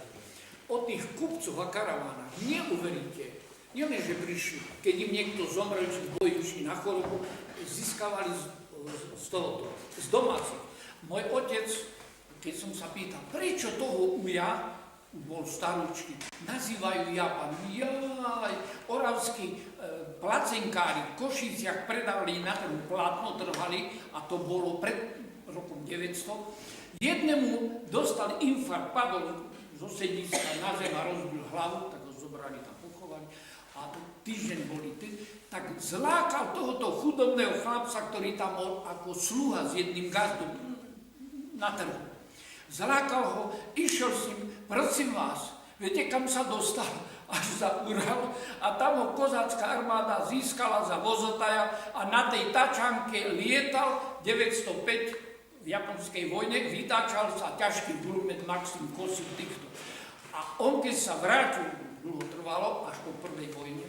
O tých kupcoch a karavánach neuveríte. Neviem, že prišli, keď im niekto zomrel, či v boji išli na chorobu, získavali z domácich. Môj otec, keď som sa pýtal, prečo toho uja, bol starúčky, nazývajú Japan. Jaj, oravskí placenkári v Košiciach predávali na trhu plátno, trhali, a to bolo pred rokom 900. Jednému dostal infarkt, padol zo sedíska na zem a rozbil hlavu, tak ho zobrali tam pochovali. A týždeň boli tak zlákal tohoto chudobného chlapca, ktorý tam bol ako sluha s jedným gazdom na trhu. Zlákal ho, išiel s ním, prosím vás, viete, kam sa dostal? Až za Ural, a tam ho kozácká armáda získala za vozotaja a na tej tačanke lietal 905 v japonskej vojne, vytáčal sa ťažký bulmet Maxim Kosil týchto. A on, keď sa vrátil, dlho trvalo, až po prvej vojne,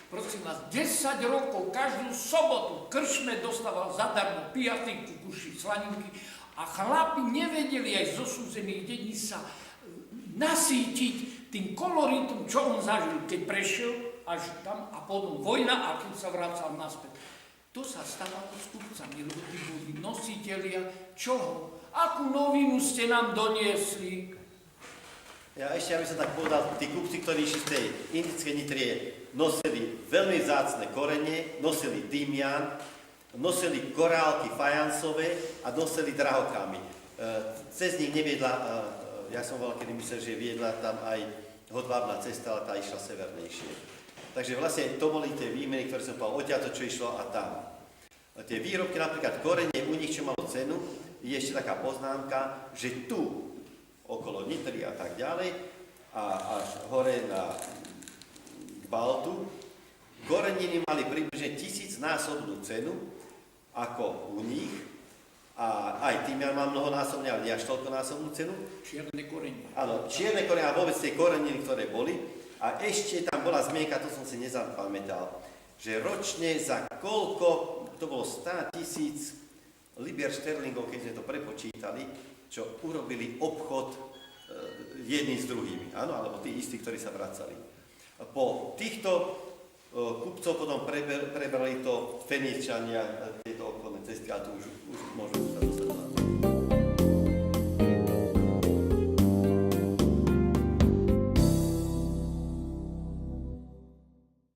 prosím vás, 10 rokov, každú sobotu kršme dostával zadarmo pijaty, kukuši, slaninky a chlapi nevedeli aj zo súzemných dedí sa nasýtiť tým koloritom, čo on zažil, keď prešiel až tam a potom vojna a keď sa vracal naspäť. To sa stávalo s kupcami, lebo tí boli nositelia čoho? Akú novinu ste nám doniesli? Ja ešte, aby som tak povedal, tí kupci, ktorí išli z tej indickej Nitrie, nosili veľmi vzácne korene, nosili tymián, nosili korálky fajansové a nosili drahokamy. Cez nich neviedla, ja som veľa kedy myslel, že viedla tam aj hodvábna cesta, ale tá išla severnejšie. Takže vlastne to boli tie výmeny, ktoré som povedal, odtiaľto, čo išlo a tam. A tie výrobky, napríklad korene, u nich, čo malo cenu, je ešte taká poznámka, že tu, okolo Nitry a tak ďalej, a až hore k Baltu, koreniny mali približne 1000-násobnú cenu, ako u nich, a aj tymián má mnohonásobne, ale nie až toľkonásobnú cenu. Čierne korenie. Áno, čierne korenie a vôbec tie koreniny, ktoré boli. A ešte tam bola zmienka, to som si nezapamätal, že ročne za koľko, to bolo 100 000 libier šterlingov, keď sme to prepočítali, čo urobili obchod jedni s druhými, áno, alebo tí istí, ktorí sa vracali. Po týchto kupcov potom prebrali to Feničania, tieto obchodné cesty, a tu už môžu sa